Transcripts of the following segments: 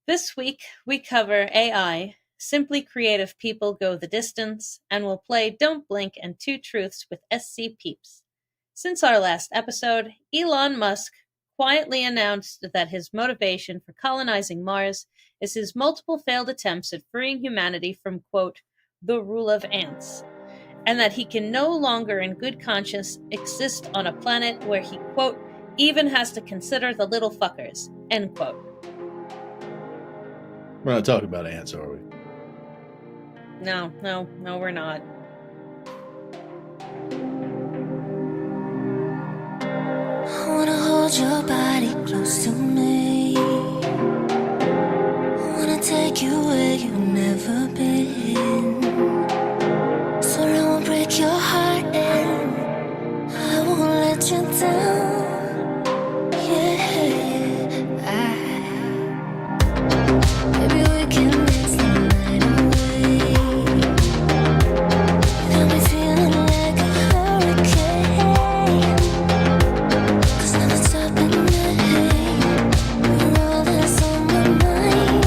This week, we cover AI, Simply Creative People Go the Distance, and we'll play Don't Blink and Two Truths with SCPeeps. Since our last episode, Elon Musk quietly announced that his motivation for colonizing Mars is his multiple failed attempts at freeing humanity from, quote, the rule of ants, and that he can no longer in good conscience exist on a planet where he, quote, even has to consider the little fuckers, end quote. We're not talking about ants, are we? No, we're not. I wanna hold your body close to me. I wanna take you where you've never been. Swear I won't break your heart and I won't let you down. Maybe we can dance the night away. You got me feeling like a hurricane. 'Cause now it's up in the rain. You're all that's on my mind.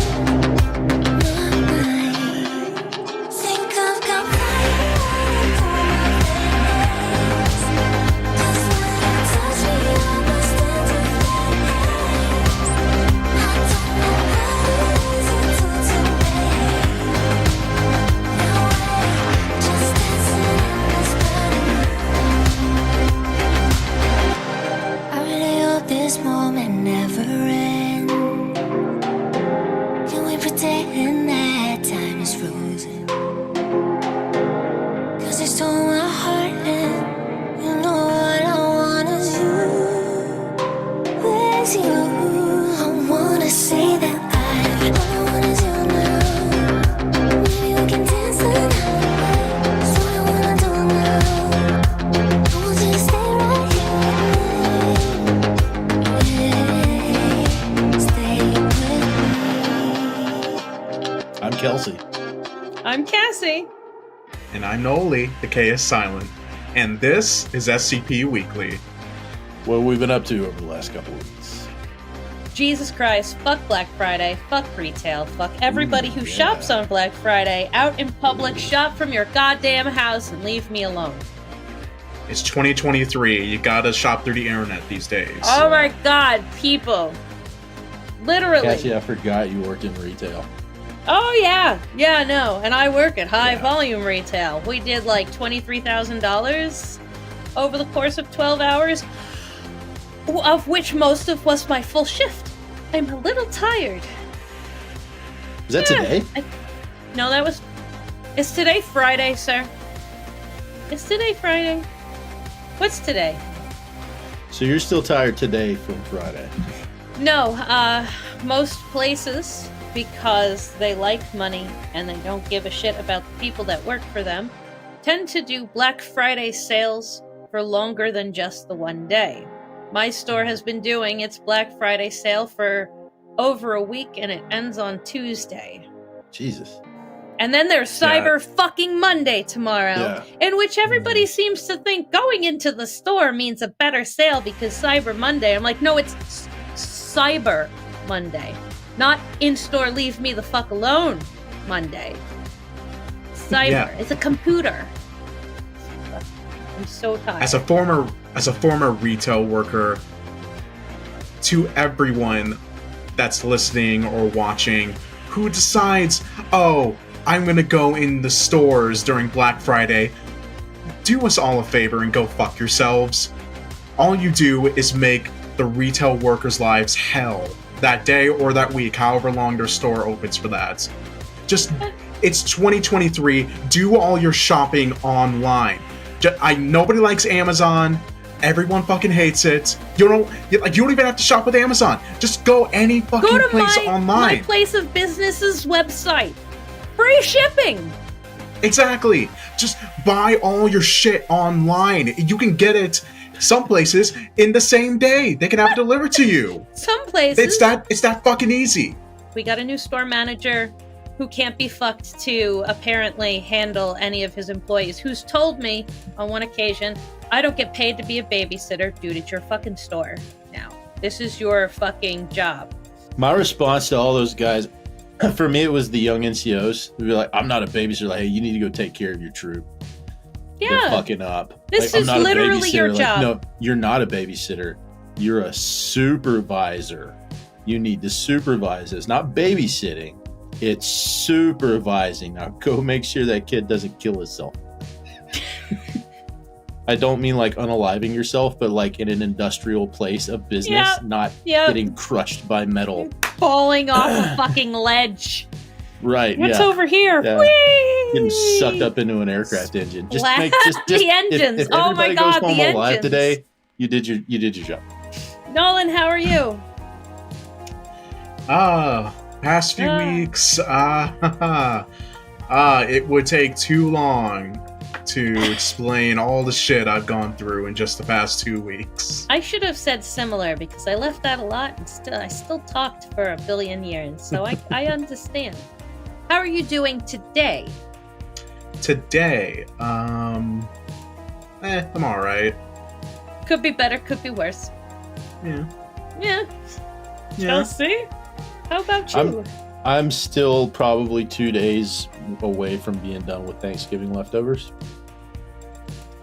Think I've got fire for my face. 'Cause when you touch me, I must stand to face. I don't know how easy to no way, just dancing in this body. I really hope this moment never ends. Can we pretend that time is frozen? 'Cause you stole my heart and you know what I want is you. Where's you? I wanna say that all I want is you now. Maybe we can dance the night away. That's what I wanna do now. I want you to stay right here. Stay with me. I'm Kelsey. I'm Cassie. And I'm Noli, the K is silent. And this is SCP Weekly. What have we been up to over the last couple of weeks? Jesus Christ, fuck Black Friday, fuck retail, fuck everybody who shops on Black Friday, out in public, shop from your goddamn house and leave me alone. It's 2023. You gotta shop through the internet these days. Oh my god, people. Literally. Cassie, I forgot you worked in retail. Oh yeah, no, and I work at high volume retail. We did like $23,000 over the course of 12 hours, of which most of was my full shift. I'm a little tired. Is that today? No, is today Friday, sir? Is today Friday? What's today? So you're still tired today from Friday? No, most places, because they like money and they don't give a shit about the people that work for them, tend to do Black Friday sales for longer than just the one day. My store has been doing its Black Friday sale for over a week and it ends on Tuesday. Jesus. And then there's Cyber fucking Monday tomorrow, in which everybody seems to think going into the store means a better sale because Cyber Monday. I'm like, no, it's Cyber Monday. Not in-store leave me the fuck alone Monday. Cyber. It's a computer. I'm so tired. As a former retail worker, to everyone that's listening or watching who decides, oh, I'm gonna go in the stores during Black Friday, do us all a favor and go fuck yourselves. All you do is make the retail workers' lives hell that day or that week, however long their store opens for that. It's 2023. Do all your shopping online. Nobody likes Amazon. Everyone fucking hates it. You don't even have to shop with Amazon. Just go any fucking place online. My place of business's website. Free shipping. Exactly. Just buy all your shit online. You can get it some places in the same day. They can have it delivered to you. Some places. It's that fucking easy. We got a new store manager who can't be fucked to apparently handle any of his employees, who's told me on one occasion, I don't get paid to be a babysitter, dude, it's your fucking store now. This is your fucking job. My response to all those guys, for me, it was the young NCOs. They'd be like, I'm not a babysitter. Like, hey, you need to go take care of your troop. They're Yeah. fucking up. This Like, is I'm not a literally your babysitter. job. No, you're not a babysitter. You're a supervisor. You need to supervise this. Not babysitting. It's supervising. Now go make sure that kid doesn't kill himself. I don't mean like unaliving yourself, but like in an industrial place of business, Yeah. not Yeah. getting crushed by metal. Falling off a fucking ledge. Right. What's yeah. over here? Yeah. Whee! Getting sucked up into an aircraft engine. Just Splat- make just the engines. If Oh my everybody God, goes home the alive engines. today, you did your job. Nolan, how are you? Past few weeks, it would take too long to explain all the shit I've gone through in just the past 2 weeks. I should have said similar because I left out a lot and I still talked for a billion years, so I understand. How are you doing today? Today, I'm alright. Could be better, could be worse. Yeah. Yeah. Yeah. Chelsea? How about you? I'm still probably 2 days away from being done with Thanksgiving leftovers.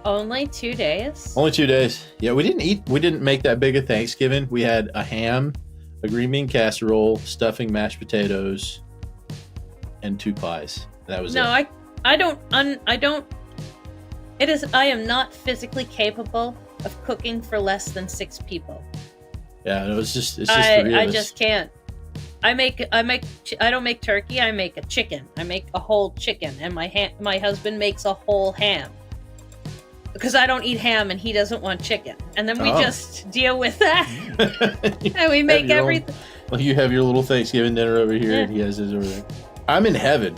Only 2 days? Only 2 days. Yeah, we didn't make that big a Thanksgiving. We had a ham, a green bean casserole, stuffing, mashed potatoes, and 2 pies. That was No, it. I am not physically capable of cooking for less than 6 people. Yeah, it's just 3 of I us. just can't. I don't make turkey, I make a chicken. I make a whole chicken, and my husband makes a whole ham. Because I don't eat ham and he doesn't want chicken. And then we just deal with that. And we make everything. Well, you have your little Thanksgiving dinner over here, Yeah. and he has his over there. I'm in heaven.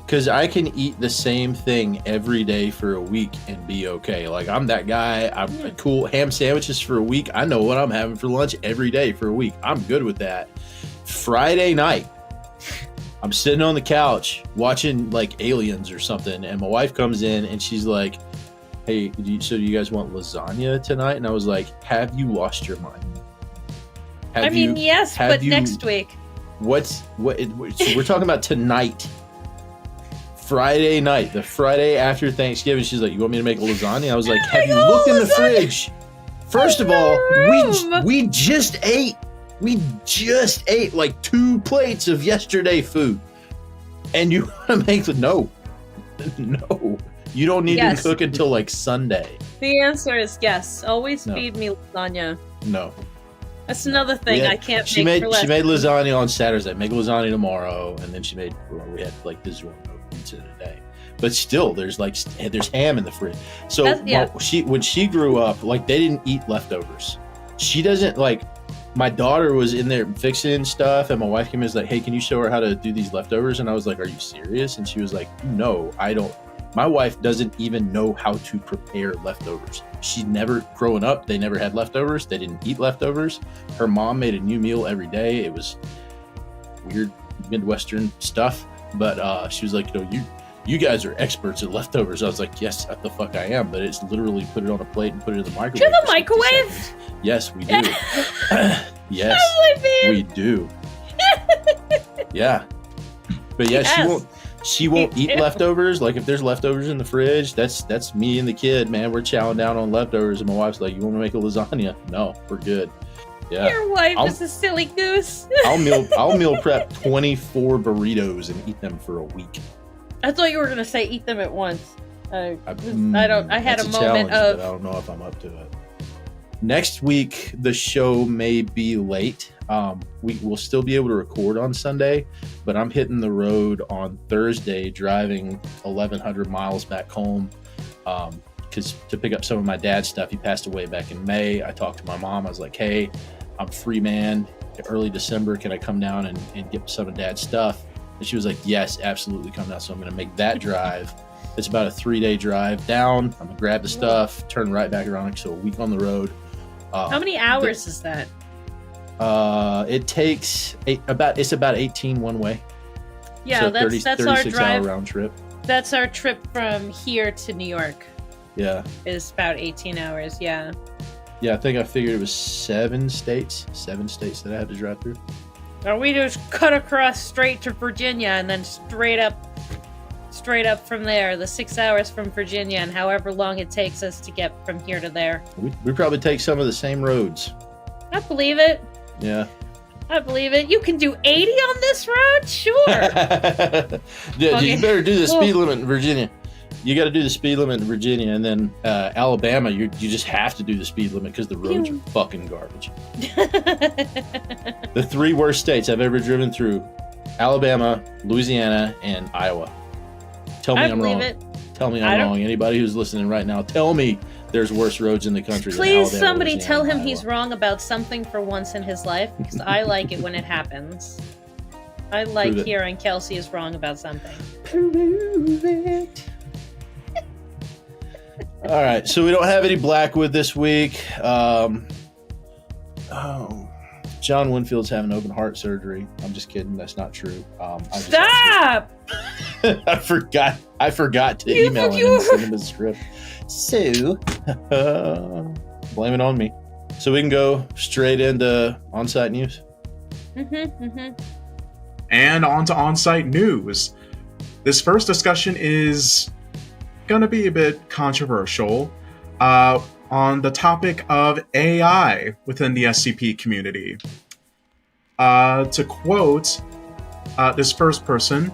Because I can eat the same thing every day for a week and be okay. Like, I'm that guy. I'm cool. Ham sandwiches for a week. I know what I'm having for lunch every day for a week. I'm good with that. Friday night, I'm sitting on the couch watching, like, Aliens or something, and my wife comes in, and she's like, hey, do you guys want lasagna tonight? And I was like, have you lost your mind? Yes, but next week. So we're talking about tonight. Friday night, the Friday after Thanksgiving, she's like, you want me to make a lasagna? I was like, have you looked in the fridge? First of all, we just ate like 2 plates of yesterday food. And you want to make no. You don't need to cook until like Sunday. The answer is yes. Always No. feed me lasagna. No. That's another thing I can't She make made for less. she made lasagna on Saturday. Make lasagna tomorrow, and then we had like DiGiorno pizza today. But still, there's ham in the fridge. So when she grew up, like, they didn't eat leftovers. She doesn't like. My daughter was in there fixing stuff, and my wife came in and was like, "Hey, can you show her how to do these leftovers?" And I was like, "Are you serious?" And she was like, "No, I don't." My wife doesn't even know how to prepare leftovers. She never, growing up, they never had leftovers. They didn't eat leftovers. Her mom made a new meal every day. It was weird Midwestern stuff, but she was like, you guys are experts at leftovers. I was like, yes, the fuck I am, but it's literally put it on a plate and put it in the microwave. To the for 60 microwave? seconds. Yes, we do. Yes, we do. Yeah. But yeah, she won't eat leftovers. Like, if there's leftovers in the fridge, that's me and the kid, man. We're chowing down on leftovers, and my wife's like, you want to make a lasagna? No, we're good. Yeah. Your wife is a silly goose. I'll meal prep 24 burritos and eat them for a week. I thought you were gonna say eat them at once. I had That's a moment challenge, of. but I don't know if I'm up to it. Next week, the show may be late. We will still be able to record on Sunday, but I'm hitting the road on Thursday, driving 1,100 miles back home, because to pick up some of my dad's stuff. He passed away back in May. I talked to my mom. I was like, hey, I'm free, man. Early December, can I come down and get some of dad's stuff? And she was like, yes, absolutely, come down. So I'm going to make that drive. It's about a 3-day drive down. I'm going to grab the stuff, turn right back around. So a week on the road. How many hours is that? It takes about 18 one way. Yeah, so that's our 36 drive. hour round trip. That's our trip from here to New York. Yeah. Is about 18 hours. Yeah. Yeah, I think I figured it was 7 states that I had to drive through. Or we just cut across straight to Virginia and then straight up from there, the 6 hours from Virginia and however long it takes us to get from here to there. We probably take some of the same roads. I believe it. Yeah. I believe it. You can do 80 on this road? Sure. Yeah, Okay. you better do the speed limit in Virginia. You got to do the speed limit in Virginia, and then Alabama, you just have to do the speed limit because the roads are fucking garbage. The 3 worst states I've ever driven through: Alabama, Louisiana, and Iowa. Tell me I'm wrong. Tell me I'm wrong. Anybody who's listening right now, tell me there's worse roads in the country than Alabama, Please, somebody Louisiana, tell him and he's Iowa. wrong about something for once in his life, because I like it when it happens. I like Prove it. hearing Kelsey is wrong about something. Prove it. All right, so we don't have any Blackwood this week. John Winfield's having open heart surgery. I'm just kidding. That's not true. Stop! I forgot to email him and send him a script. So, blame it on me. So we can go straight into on-site news. And on to on-site news. This first discussion is going to be a bit controversial on the topic of AI within the SCP community. To quote this first person,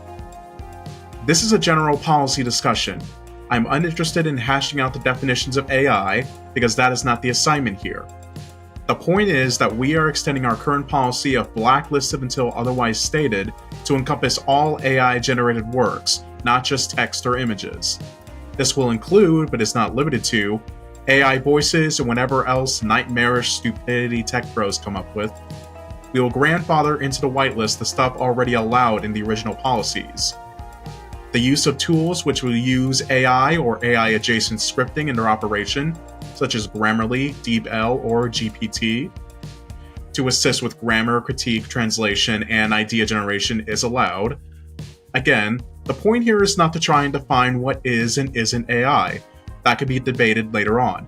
"This is a general policy discussion. I'm uninterested in hashing out the definitions of AI because that is not the assignment here. The point is that we are extending our current policy of blacklisted until otherwise stated to encompass all AI-generated works, not just text or images. This will include, but is not limited to, AI voices and whatever else nightmarish stupidity tech bros come up with. We will grandfather into the whitelist the stuff already allowed in the original policies. The use of tools which will use AI or AI-adjacent scripting in their operation, such as Grammarly, Deepwell, or GPT, to assist with grammar, critique, translation, and idea generation is allowed. Again, the point here is not to try and define what is and isn't AI. That could be debated later on.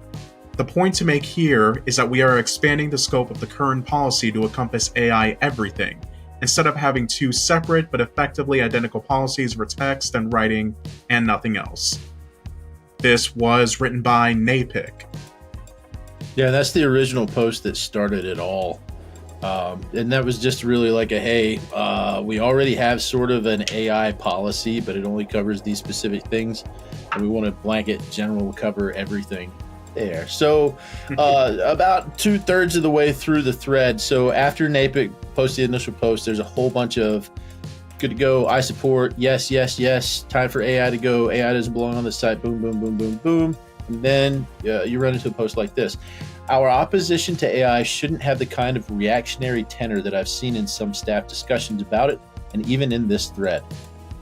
The point to make here is that we are expanding the scope of the current policy to encompass AI everything, instead of having 2 separate but effectively identical policies for text and writing and nothing else." This was written by Napic. Yeah, that's the original post that started it all. And that was just really like a, hey, we already have sort of an AI policy, but it only covers these specific things. And we want to blanket general cover everything there. So about 2/3 of the way through the thread. So after Napic posted the initial post, there's a whole bunch of good to go, I support, yes, yes, yes, time for AI to go, AI doesn't belong on the site, boom, boom, boom, boom, boom. And then you run into a post like this. Our opposition to AI shouldn't have the kind of reactionary tenor that I've seen in some staff discussions about it, and even in this thread.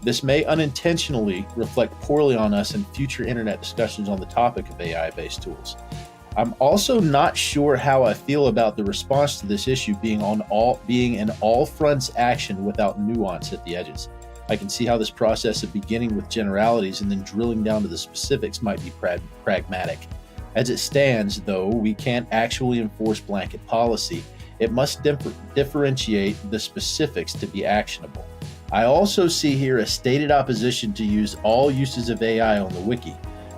This may unintentionally reflect poorly on us in future internet discussions on the topic of AI-based tools. I'm also not sure how I feel about the response to this issue being an all fronts action without nuance at the edges. I can see how this process of beginning with generalities and then drilling down to the specifics might be pragmatic. As it stands, though, we can't actually enforce blanket policy. It must differentiate the specifics to be actionable. I also see here a stated opposition to use all uses of AI on the wiki,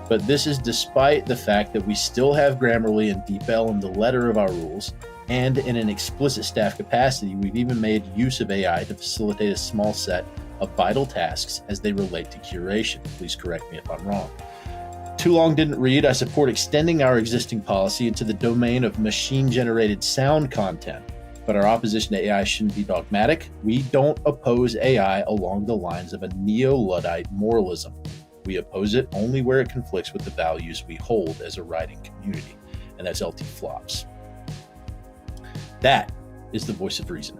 but this is despite the fact that we still have Grammarly and Deepwell in the letter of our rules, and in an explicit staff capacity, we've even made use of AI to facilitate a small set of vital tasks as they relate to curation. Please correct me if I'm wrong. Too long didn't read. I support extending our existing policy into the domain of machine-generated sound content, but our opposition to AI shouldn't be dogmatic. We don't oppose AI along the lines of a neo-Luddite moralism. We oppose it only where it conflicts with the values we hold as a writing community, and that's LT Flops. That is the voice of reason.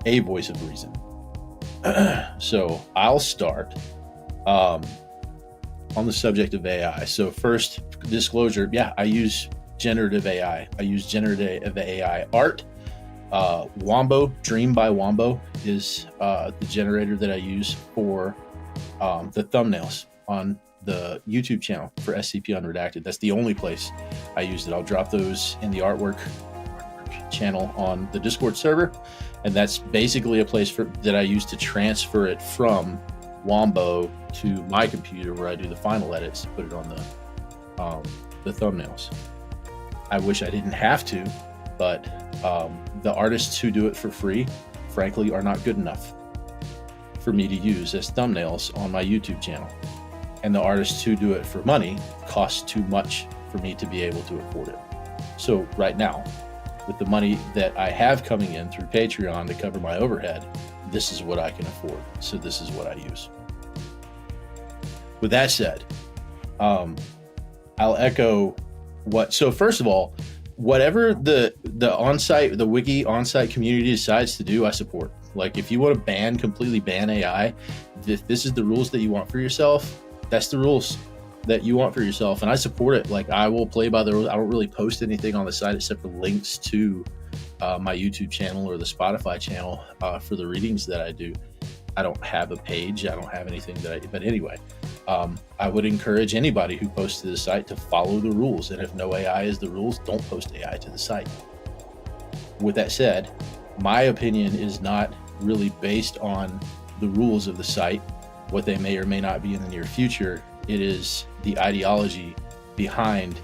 A voice of reason. So I'll start on the subject of AI. So first, disclosure, yeah, I use generative AI. I use generative AI art. Wombo, Dream by Wombo is the generator that I use for the thumbnails on the YouTube channel for SCP Unredacted. That's the only place I used it. I'll drop those in the artwork channel on the Discord server. And that's basically a place that I use to transfer it from Wombo to my computer where I do the final edits to put it on the thumbnails. I wish I didn't have to, but the artists who do it for free, frankly, are not good enough for me to use as thumbnails on my YouTube channel. And the artists who do it for money cost too much for me to be able to afford it. So right now, with the money that I have coming in through Patreon to cover my overhead, this is what I can afford. So this is what I use. With that said, I'll echo so first of all, whatever the wiki on-site community decides to do, I support. Like, if you want to completely ban AI, if this is the rules that you want for yourself, that's the rules that you want for yourself, and I support it. Like, I will play by the rules. I don't really post anything on the site except for links to my YouTube channel or the Spotify channel for the readings that I do. I don't have a page. I don't have anything but anyway, I would encourage anybody who posts to the site to follow the rules. And if no AI is the rules, don't post AI to the site. With that said, my opinion is not really based on the rules of the site, what they may or may not be in the near future. It is the ideology behind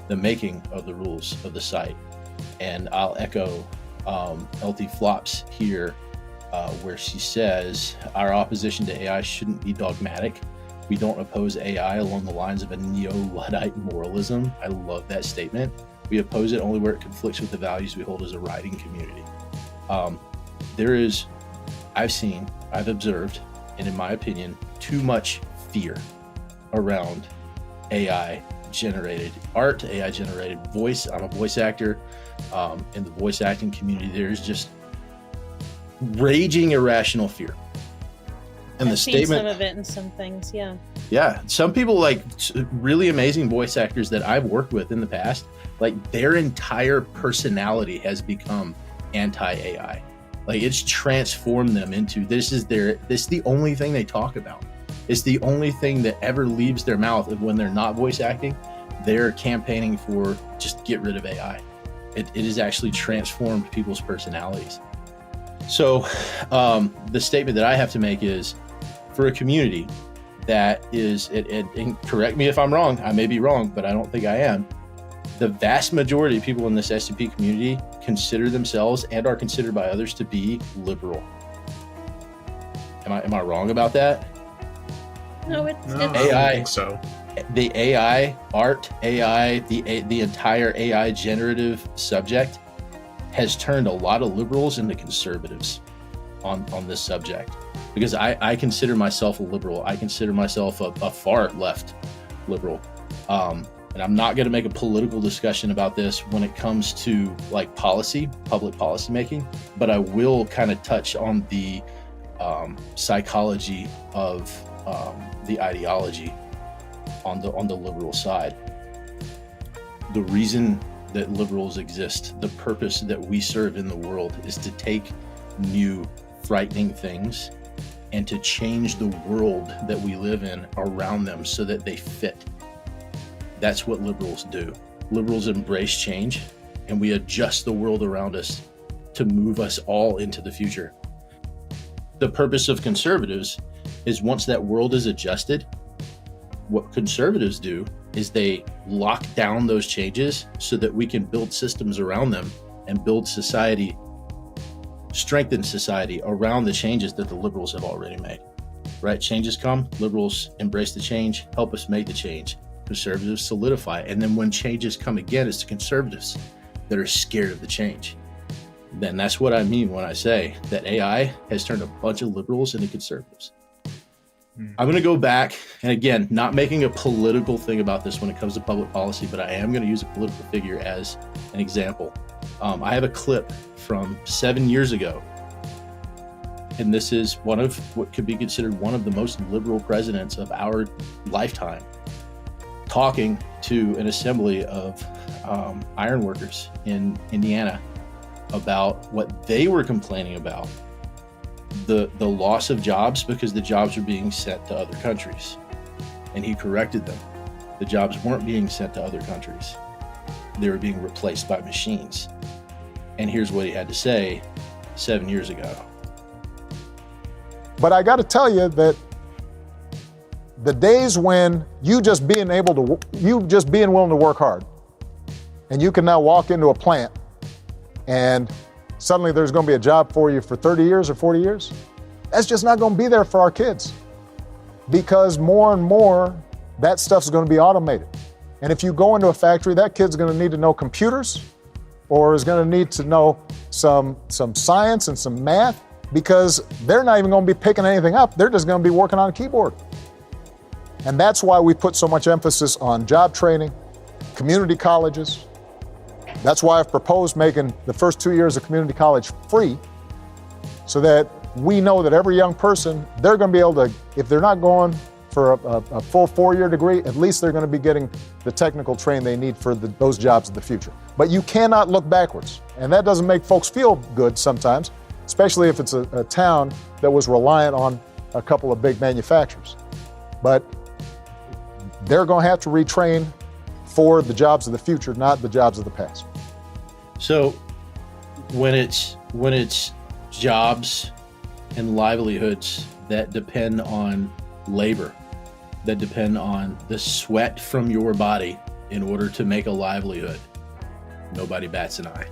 the making of the rules of the site. And I'll echo LT Flops here, where she says, our opposition to AI shouldn't be dogmatic. We don't oppose AI along the lines of a neo-Luddite moralism. I love that statement. We oppose it only where it conflicts with the values we hold as a writing community. I've observed, and in my opinion, too much fear around AI generated art, AI generated voice. I'm a voice actor. In the voice acting community, there's just raging irrational fear. And I've seen some of it in some things, yeah. Yeah, some people, like really amazing voice actors that I've worked with in the past, like their entire personality has become anti-AI. Like, it's transformed them into this is the only thing they talk about. It's the only thing that ever leaves their mouth. When they're not voice acting, they're campaigning for just get rid of AI. It has actually transformed people's personalities. So the statement that I have to make is, for a community that is, and correct me if I'm wrong, I may be wrong, but I don't think I am, the vast majority of people in this SCP community consider themselves and are considered by others to be liberal. Am I wrong about that? No, I don't AI, think so. The AI art, AI, the entire AI generative subject has turned a lot of liberals into conservatives on this subject. Because I consider myself a liberal. I consider myself a far left liberal. And I'm not going to make a political discussion about this when it comes to like policy, public policy making, but I will kind of touch on the psychology of the ideology on the liberal side. The reason that liberals exist, the purpose that we serve in the world, is to take new, frightening things and to change the world that we live in around them so that they fit. That's what liberals do. Liberals embrace change, and we adjust the world around us to move us all into the future. The purpose of conservatives is, once that world is adjusted, what conservatives do is they lock down those changes so that we can build systems around them and build society, strengthen society around the changes that the liberals have already made. Right? Changes come, liberals embrace the change, help us make the change. Conservatives solidify it. And then when changes come again, it's the conservatives that are scared of the change. Then that's what I mean when I say that AI has turned a bunch of liberals into conservatives. I'm going to go back, and again, not making a political thing about this when it comes to public policy, but I am going to use a political figure as an example. I have a clip from 7 years ago, and this is one of what could be considered one of the most liberal presidents of our lifetime, talking to an assembly of iron workers in Indiana about what they were complaining about, the loss of jobs because the jobs were being sent to other countries. And he corrected them. The jobs weren't being sent to other countries. They were being replaced by machines. And here's what he had to say 7 years ago. But I got to tell you that the days when you just being willing to work hard, and you can now walk into a plant and suddenly there's going to be a job for you for 30 years or 40 years, that's just not going to be there for our kids, because more and more that stuff's going to be automated. And if you go into a factory, that kid's going to need to know computers, or is going to need to know some science and some math, because they're not even going to be picking anything up. They're just going to be working on a keyboard. And that's why we put so much emphasis on job training, community colleges. That's why I've proposed making the first 2 years of community college free, so that we know that every young person, they're going to be able to, if they're not going for a full 4-year degree, at least they're going to be getting the technical training they need for those jobs of the future. But you cannot look backwards. And that doesn't make folks feel good sometimes, especially if it's a town that was reliant on a couple of big manufacturers. But they're going to have to retrain for the jobs of the future, not the jobs of the past. So when it's jobs and livelihoods that depend on labor, that depend on the sweat from your body in order to make a livelihood, nobody bats an eye.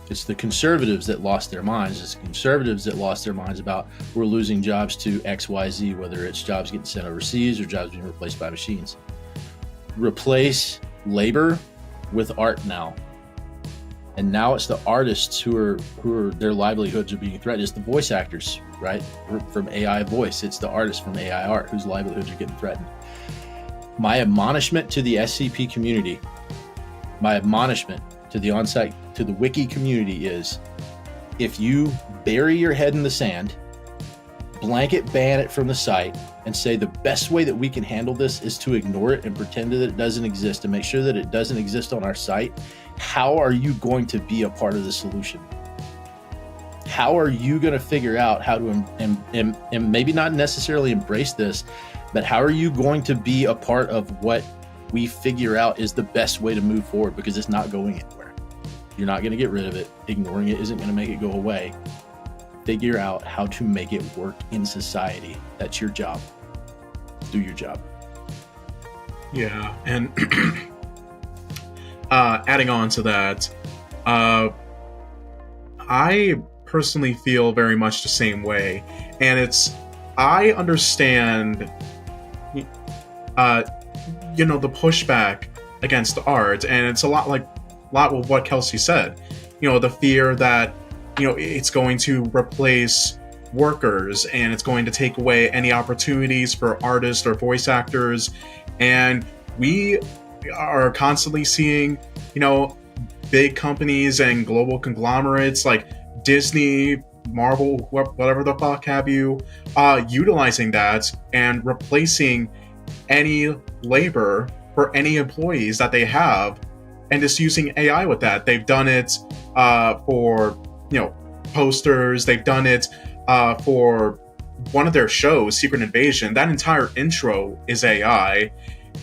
It's the conservatives that lost their minds. It's the conservatives that lost their minds about we're losing jobs to XYZ, whether it's jobs getting sent overseas or jobs being replaced by machines. Replace labor with art now. And now it's the artists who are their livelihoods are being threatened. It's the voice actors, right? From AI voice. It's the artists from AI art whose livelihoods are getting threatened. My admonishment to the SCP community, my admonishment to the on-site, to the wiki community is, if you bury your head in the sand, blanket ban it from the site, and say the best way that we can handle this is to ignore it and pretend that it doesn't exist and make sure that it doesn't exist on our site, how are you going to be a part of the solution? How are you going to figure out how to, and maybe not necessarily embrace this, but how are you going to be a part of what we figure out is the best way to move forward? Because it's not going anywhere. You're not going to get rid of it. Ignoring it isn't going to make it go away. Figure out how to make it work in society. That's your job. Do your job. Yeah, and adding on to that, I personally feel very much the same way, and I understand, the pushback against the art, and it's a lot with what Kelsey said. The fear that it's going to replace workers, and it's going to take away any opportunities for artists or voice actors. And we are constantly seeing, big companies and global conglomerates like Disney, Marvel, whatever the fuck have you, utilizing that and replacing any labor for any employees that they have, and just using AI with that. They've done it for posters. They've done it for one of their shows, Secret Invasion. That entire intro is AI,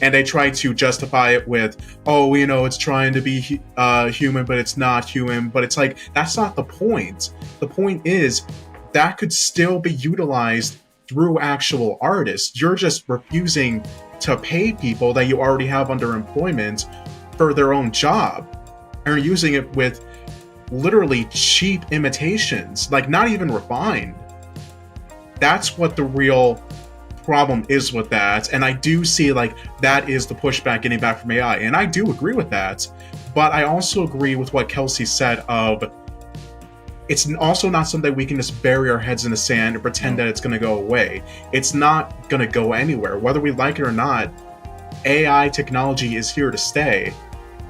and they try to justify it with, it's trying to be human, but it's not human. But it's like, that's not the point. The point is that could still be utilized through actual artists. You're just refusing to pay people that you already have under employment for their own job, and are using it with literally cheap imitations, like not even refined. That's what the real problem is with that. And I do see that is the pushback getting back from AI, and I do agree with that. But I also agree with what Kelsey said of, it's also not something we can just bury our heads in the sand and pretend that it's going to go away. It's not going to go anywhere. Whether we like it or not, AI technology is here to stay.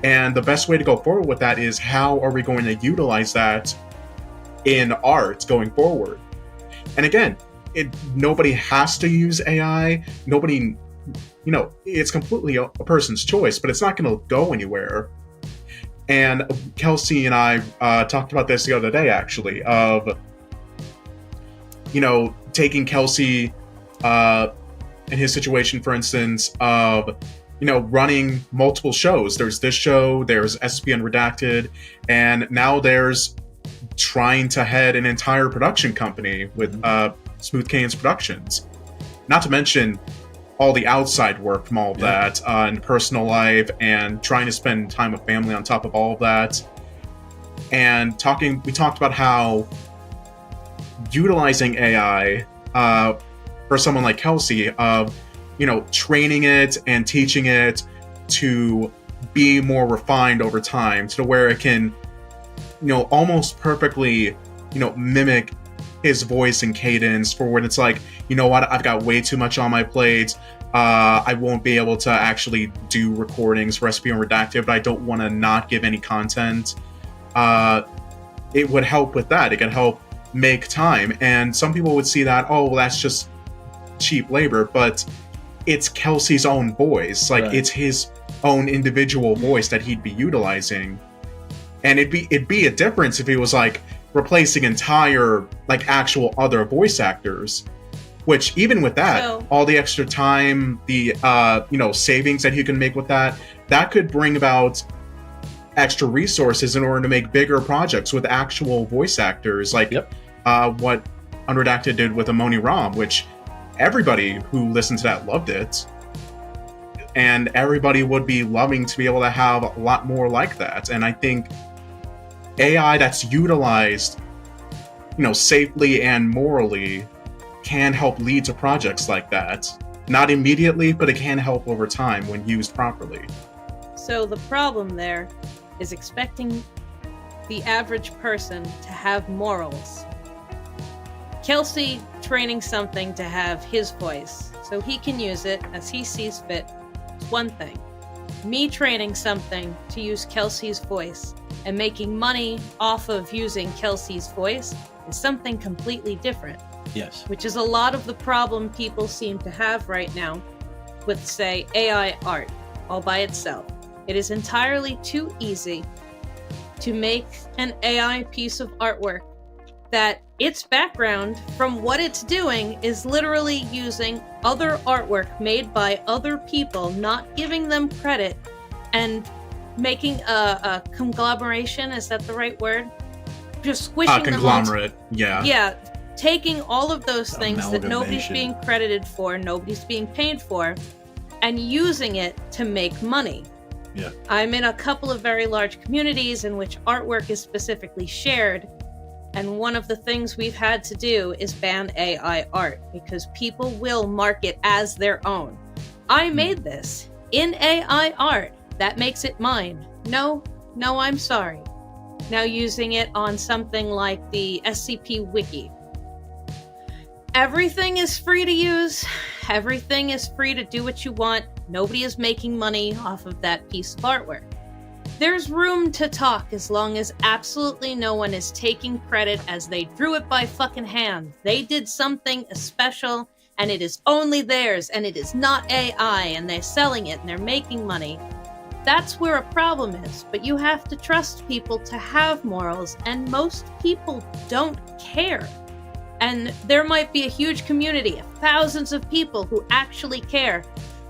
And the best way to go forward with that is, how are we going to utilize that in art going forward? And again, nobody has to use AI. Nobody, it's completely a person's choice, but it's not going to go anywhere. And Kelsey and I talked about this the other day, actually, of, taking Kelsey in his situation, for instance, of, running multiple shows. There's this show, there's SCP Unredacted, and now there's trying to head an entire production company with Smooth Canes Productions. Not to mention all the outside work from all of that, and personal life, and trying to spend time with family on top of all of that. And we talked about how utilizing AI for someone like Kelsey, of training it and teaching it to be more refined over time, to where it can almost perfectly mimic his voice and cadence, for when it's like, what, I've got way too much on my plate, I won't be able to actually do recordings for SCP and Redacted, but I don't want to not give any content. It would help with that. It could help make time. And some people would see that, oh, well, that's just cheap labor, but it's Kelsey's own voice. Like, it's his own individual voice that he'd be utilizing. And it'd be a difference if he was like replacing entire actual other voice actors, which even with that, all the extra time, the savings that he can make with that could bring about extra resources in order to make bigger projects with actual voice actors, like what Unredacted did with Amoni Ram, which everybody who listened to that loved it. And everybody would be loving to be able to have a lot more like that. And I think AI that's utilized, safely and morally, can help lead to projects like that. Not immediately, but it can help over time when used properly. So the problem there is expecting the average person to have morals. Kelsey training something to have his voice, so he can use it as he sees fit, is one thing. Me training something to use Kelsey's voice and making money off of using Kelsey's voice is something completely different. Yes. Which is a lot of the problem people seem to have right now with, say, AI art all by itself. It is entirely too easy to make an AI piece of artwork that its background from what it's doing is literally using other artwork made by other people, not giving them credit, and making a conglomeration, is that the right word? Just squishing conglomerate, them all yeah, taking all of those things that nobody's being credited for, nobody's being paid for, and using it to make money. Yeah. I'm in a couple of very large communities in which artwork is specifically shared, and one of the things we've had to do is ban AI art, because people will mark it as their own. I made this in AI art. That makes it mine. No, I'm sorry. Now using it on something like the SCP Wiki. Everything is free to use. Everything is free to do what you want. Nobody is making money off of that piece of artwork. There's room to talk as long as absolutely no one is taking credit as they drew it by fucking hand. They did something special and it is only theirs and it is not AI and they're selling it and they're making money. That's where a problem is, but you have to trust people to have morals, and most people don't care. And there might be a huge community of thousands of people who actually care.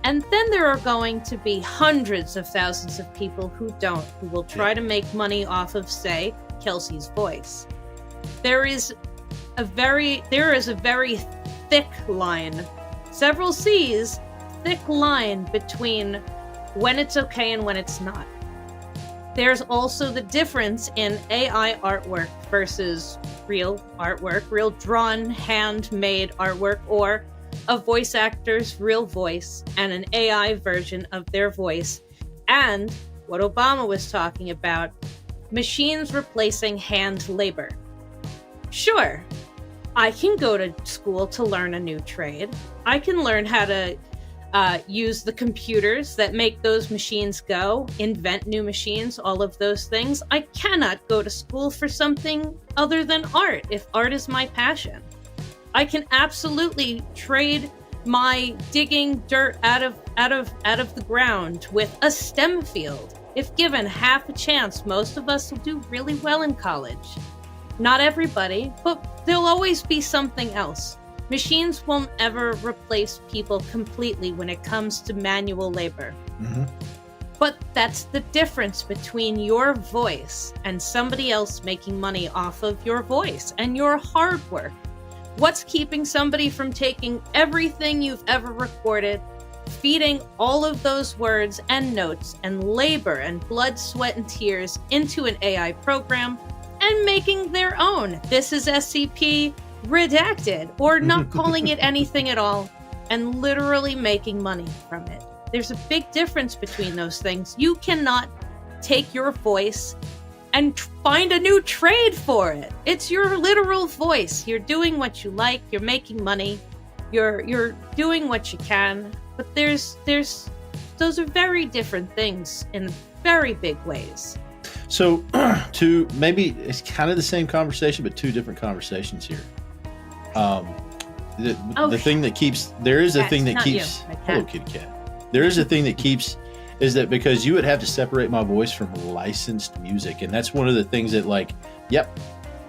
And then there are going to be hundreds of thousands of people who don't, who will try to make money off of, say, Kelsey's voice. There is a very thick line, several C's, thick line between when it's okay and when it's not. There's also the difference in AI artwork versus real artwork, real drawn, handmade artwork, or a voice actor's real voice and an AI version of their voice, and what Obama was talking about, machines replacing hand labor. Sure, I can go to school to learn a new trade. I can learn how to use the computers that make those machines go, invent new machines, all of those things. I cannot go to school for something other than art, if art is my passion. I can absolutely trade my digging dirt out of the ground with a STEM field. If given half a chance, most of us will do really well in college. Not everybody, but there'll always be something else. Machines won't ever replace people completely when it comes to manual labor. Mm-hmm. But that's the difference between your voice and somebody else making money off of your voice and your hard work. What's keeping somebody from taking everything you've ever recorded, feeding all of those words and notes and labor and blood, sweat, and tears into an AI program and making their own? This is SCP Redacted, or not calling it anything at all, and literally making money from it. There's a big difference between those things. You cannot take your voice and find a new trade for it. It's your literal voice. You're doing what you like. You're making money. You're doing what you can. But those are very different things in very big ways. So, maybe it's kind of the same conversation, but two different conversations here. The thing that keeps hello, kitty cat. There is a thing that keeps is that because you would have to separate my voice from licensed music, and that's one of the things that, like, yep,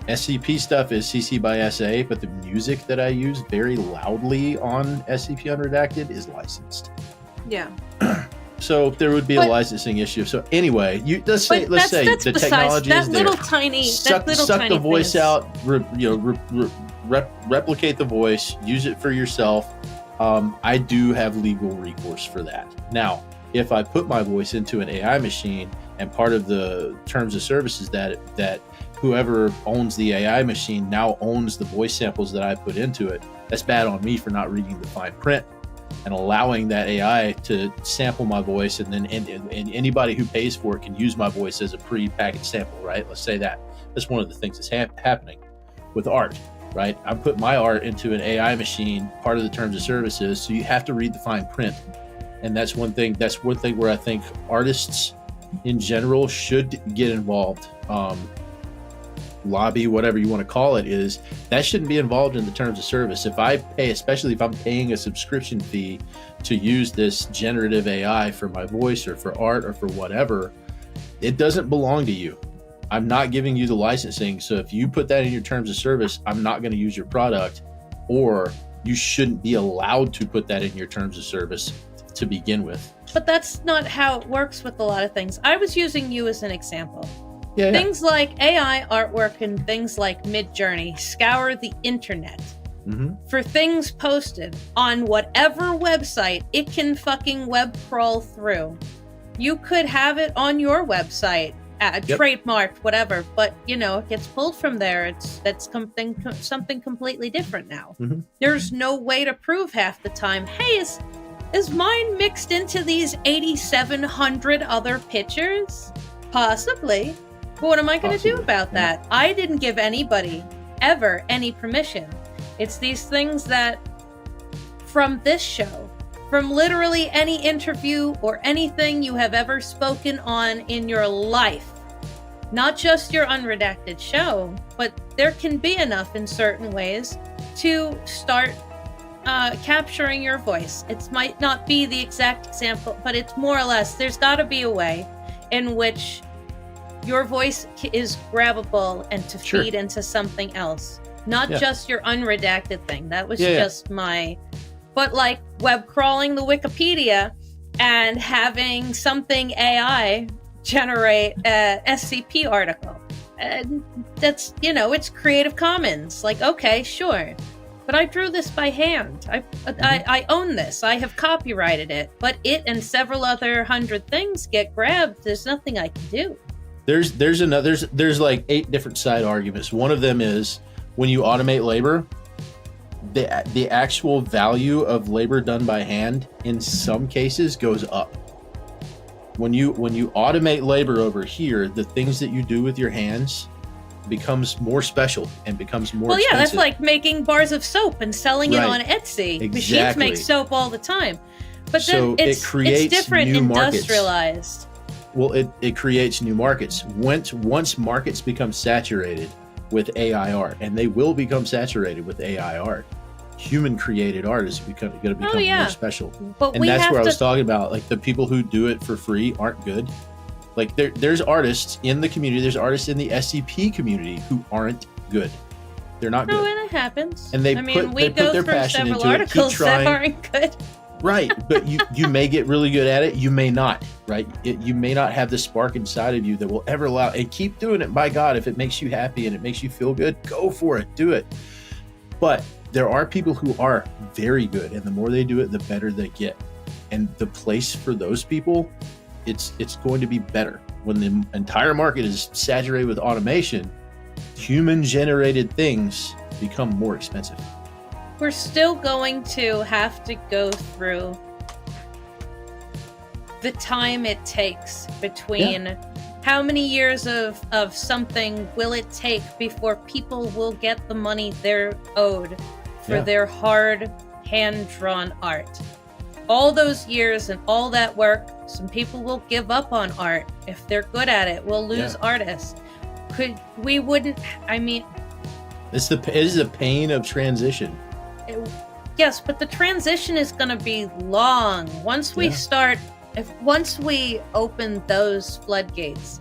SCP stuff is CC by SA, but the music that I use very loudly on SCP Unredacted is licensed. Yeah. So there would be a licensing issue. So anyway, let's say the technology is there. Suck the voice out, replicate the voice, use it for yourself. I do have legal recourse for that. Now, if I put my voice into an AI machine, and part of the terms of service is that whoever owns the AI machine now owns the voice samples that I put into it, that's bad on me for not reading the fine print and allowing that AI to sample my voice, and then and anybody who pays for it can use my voice as a pre-packaged sample, right? Let's say that's one of the things that's happening with art, right? I'm putting my art into an AI machine. Part of the terms of services, so you have to read the fine print, and that's one thing where I think artists in general should get involved. Lobby, whatever you want to call it, is that shouldn't be involved in the terms of service. If I pay, especially if I'm paying a subscription fee to use this generative AI for my voice or for art or for whatever, it doesn't belong to you. I'm not giving you the licensing. So if you put that in your terms of service, I'm not going to use your product, or you shouldn't be allowed to put that in your terms of service to begin with. But that's not how it works with a lot of things. I was using you as an example. Yeah. Things like AI artwork and things like Midjourney scour the internet for things posted on whatever website it can fucking web crawl through. You could have it on your website, trademarked, whatever, but it gets pulled from there. That's something completely different now. There's no way to prove half the time, hey, is mine mixed into these 8,700 other pictures? Possibly. But what am I going to do about that? I didn't give anybody ever any permission. It's these things that, from this show, from literally any interview or anything you have ever spoken on in your life, not just your unredacted show, but there can be enough in certain ways to start capturing your voice. It might not be the exact example, but it's more or less, there's got to be a way in which your voice is grabbable and to feed into something else. Not just your unredacted thing. That was just but like web crawling the Wikipedia and having something AI generate a SCP article. That's, it's Creative Commons. Like, okay, sure. But I drew this by hand. I own this. I have copyrighted it. But it and several other 100 things get grabbed. There's nothing I can do. There's like 8 different side arguments. One of them is when you automate labor, the actual value of labor done by hand in some cases goes up. When you automate labor over here, the things that you do with your hands becomes more special and becomes more expensive. That's like making bars of soap and selling it on Etsy. Exactly. Machines make soap all the time. But so then it's different, new industrialized. Markets. Well, it creates new markets. Once markets become saturated with AI art, and they will become saturated with AI art, human-created art is going to become more special. But that's where I was talking about. Like, the people who do it for free aren't good. Like, there's artists in the community, there's artists in the SCP community who aren't good. They're not good. No, and it happens. And we go their through passion several into articles it, keep trying. that aren't good. Right, but you may get really good at it, you may not. right? You may not have the spark inside of you that will ever allow, and keep doing it. By God, if it makes you happy and it makes you feel good, go for it, do it. But there are people who are very good, and the more they do it, the better they get. And the place for those people, it's going to be better. When the entire market is saturated with automation, human-generated things become more expensive. We're still going to have to go through the time it takes between how many years of something will it take before people will get the money they're owed for their hard, hand-drawn art. All those years and all that work, some people will give up on art. If they're good at it, we'll lose artists. It is the pain of transition. Yes, but the transition is going to be long. Once we open those floodgates,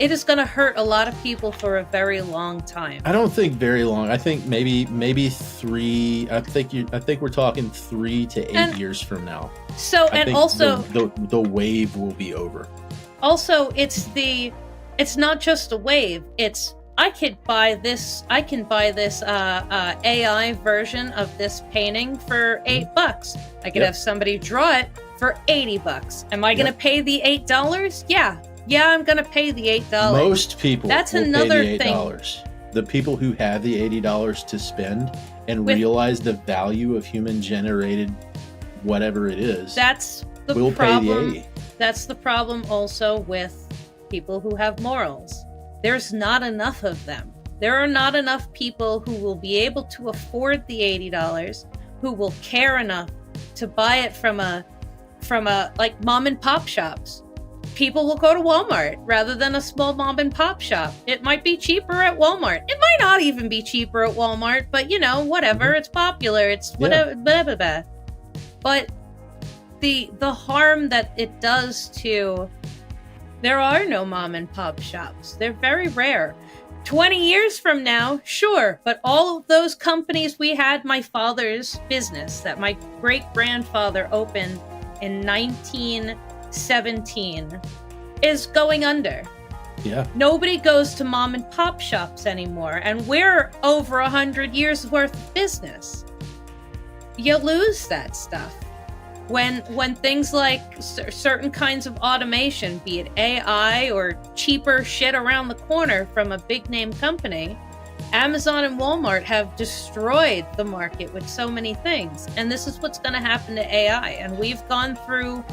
it is going to hurt a lot of people for a very long time. I don't think very long. I think maybe 3. I think we're talking 3 to 8 years from now. So, I think the wave will be over. Also, it's not just a wave. It's I can buy this AI version of this painting for $8. I could have somebody draw it for $80. Am I going to pay the $8? Yeah, I'm going to pay the $8. Most people That's will another pay the $8. thing. The people who have the $80 to spend and realize the value of human-generated whatever it is, that's the will problem. pay the $80. That's the problem also with people who have morals. There's not enough of them. There are not enough people who will be able to afford the $80, who will care enough to buy it from a like mom and pop shops. People will go to Walmart rather than a small mom and pop shop. It might be cheaper at Walmart. It might not even be cheaper at Walmart, but whatever. It's popular. It's whatever. Blah, blah, blah. But the harm that it does to, there are no mom and pop shops. They're very rare. 20 years from now, sure, but all of those companies we had, my father's business that my great-grandfather opened in 1917 is going under. Yeah. Nobody goes to mom and pop shops anymore, and we're over 100 years worth of business. You lose that stuff. When things like certain kinds of automation, be it AI or cheaper shit around the corner from a big name company, Amazon and Walmart have destroyed the market with so many things. And this is what's going to happen to AI. And we've gone through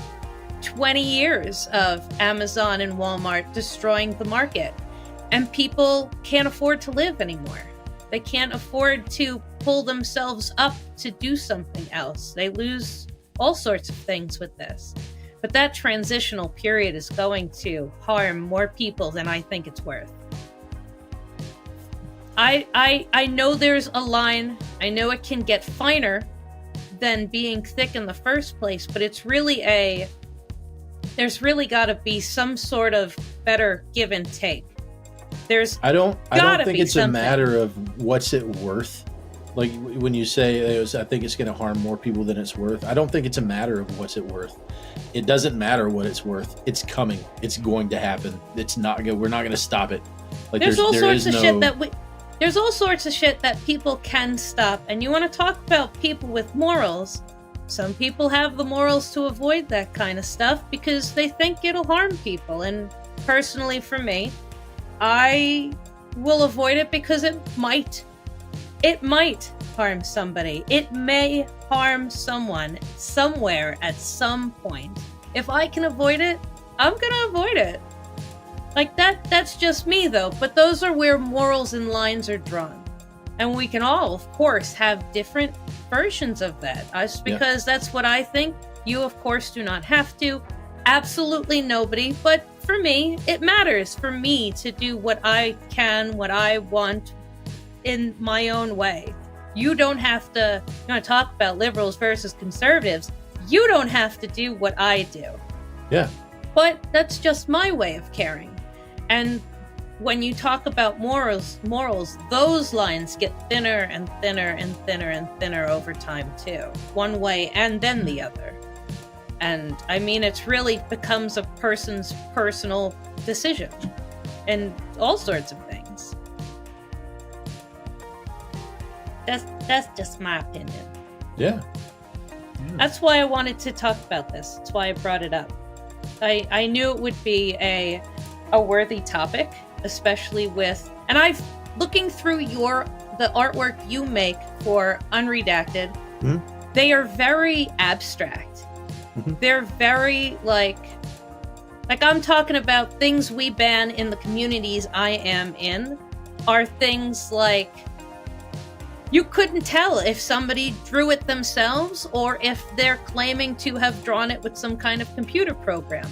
20 years of Amazon and Walmart destroying the market. And people can't afford to live anymore. They can't afford to pull themselves up to do something else. They lose all sorts of things with this. But that transitional period is going to harm more people than I think it's worth. I know there's a line. I know it can get finer than being thick in the first place, but it's really there's really got to be some sort of better give and take. I don't think it's a matter of what's it worth. Like when you say I think it's going to harm more people than it's worth, I don't think it's a matter of what's it worth. It doesn't matter what it's worth. It's coming. It's going to happen. It's not good. We're not going to stop it. Like there's all sorts of shit that people can stop. And you want to talk about people with morals? Some people have the morals to avoid that kind of stuff because they think it'll harm people. And personally, for me, I will avoid it because it might harm somebody. It may harm someone somewhere at some point. If I can avoid it, I'm gonna avoid it. Like that's just me though, but those are where morals and lines are drawn. And we can all, of course, have different versions of that. Just because that's what I think. You, of course, do not have to. Absolutely nobody. But for me, it matters for me to do what I can, what I want, in my own way. You don't have to, talk about liberals versus conservatives. You don't have to do what I do. Yeah. But that's just my way of caring. And when you talk about morals, those lines get thinner and thinner and thinner and thinner over time too. One way and then the other. And I mean, it's really becomes a person's personal decision and all sorts of things. That's just my opinion. Yeah. That's why I wanted to talk about this. That's why I brought it up. I knew it would be a worthy topic, especially with, and I've looking through the artwork you make for Unredacted. Mm-hmm. They are very abstract. Mm-hmm. They're very like I'm talking about things we ban in the communities I am in are things like you couldn't tell if somebody drew it themselves or if they're claiming to have drawn it with some kind of computer program.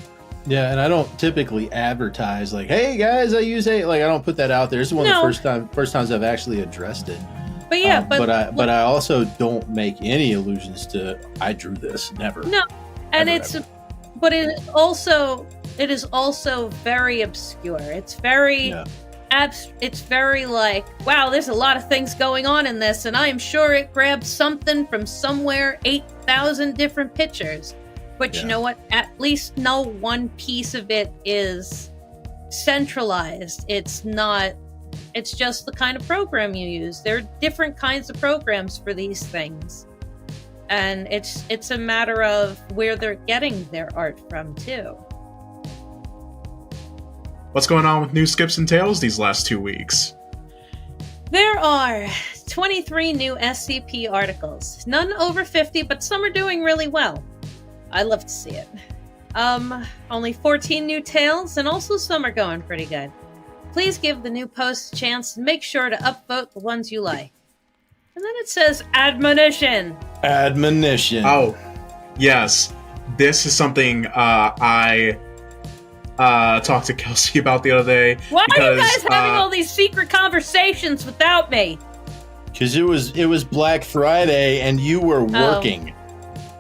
Yeah, and I don't typically advertise like, "Hey guys, I use a," like I don't put that out there. This is one of the first times I've actually addressed it. But yeah, but I also don't make any allusions to I drew this. Never. No, and Ever. But it is also very obscure. It's very it's very like, wow, there's a lot of things going on in this, and I am sure it grabbed something from somewhere, 8,000 different pictures. But you know what? At least no one piece of it is centralized. It's not. It's just the kind of program you use. There are different kinds of programs for these things. And it's a matter of where they're getting their art from, too. What's going on with new skips and tales these last 2 weeks? There are 23 new SCP articles. None over 50, but some are doing really well. I love to see it. Only 14 new tales, and also some are going pretty good. Please give the new posts a chance and make sure to upvote the ones you like. And then it says ADMONITION. Admonition. Oh, yes. This is something I talked to Kelsey about the other day. Why are you guys having all these secret conversations without me? Because it was Black Friday and you were working.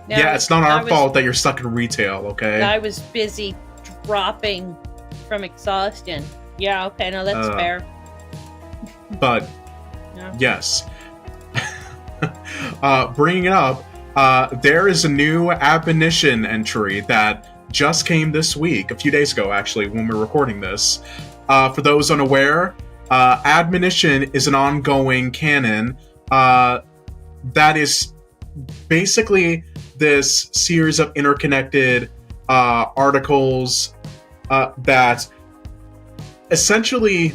No, yeah, it's not our fault that you're stuck in retail, okay? I was busy dropping from exhaustion. Yeah, okay, no, that's fair. But, yes. Bringing it up, there is a new ADMONITION entry that just came this week, a few days ago, actually, when we're recording this. For those unaware, ADMONITION is an ongoing canon that is basically this series of interconnected articles that essentially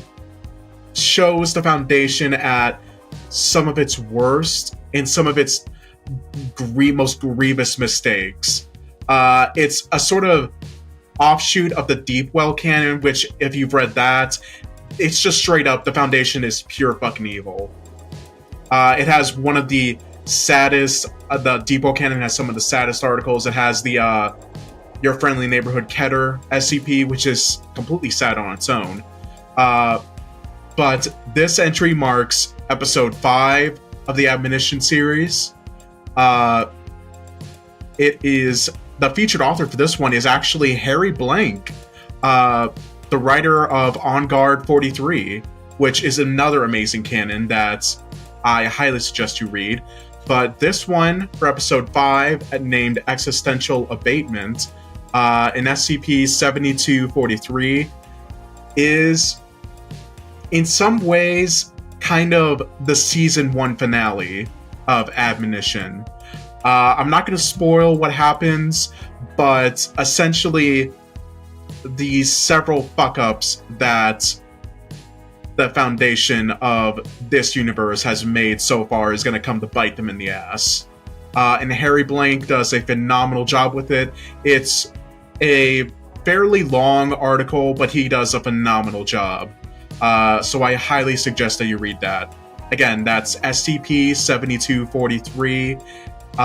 shows the Foundation at some of its worst and some of its most grievous mistakes. It's a sort of offshoot of the Deepwell canon, which, if you've read that, it's just straight up, the Foundation is pure fucking evil. It has one of the saddest, the Deepwell canon has some of the saddest articles. It has the Your Friendly Neighborhood Keter SCP, which is completely sad on its own. But this entry marks episode 5 of the ADMONITION series. It is, the featured author for this one is actually Harry Blank, the writer of On Guard 43, which is another amazing canon that I highly suggest you read. But this one, for episode 5, named Existential Abatement, in SCP-7243, is, in some ways, kind of the season 1 finale of ADMONITION. I'm not going to spoil what happens, but essentially, these several fuck-ups that the Foundation of this universe has made so far is going to come to bite them in the ass. And Harry Blank does a phenomenal job with it. It's a fairly long article, but he does a phenomenal job. So I highly suggest that you read that. Again, that's SCP-7243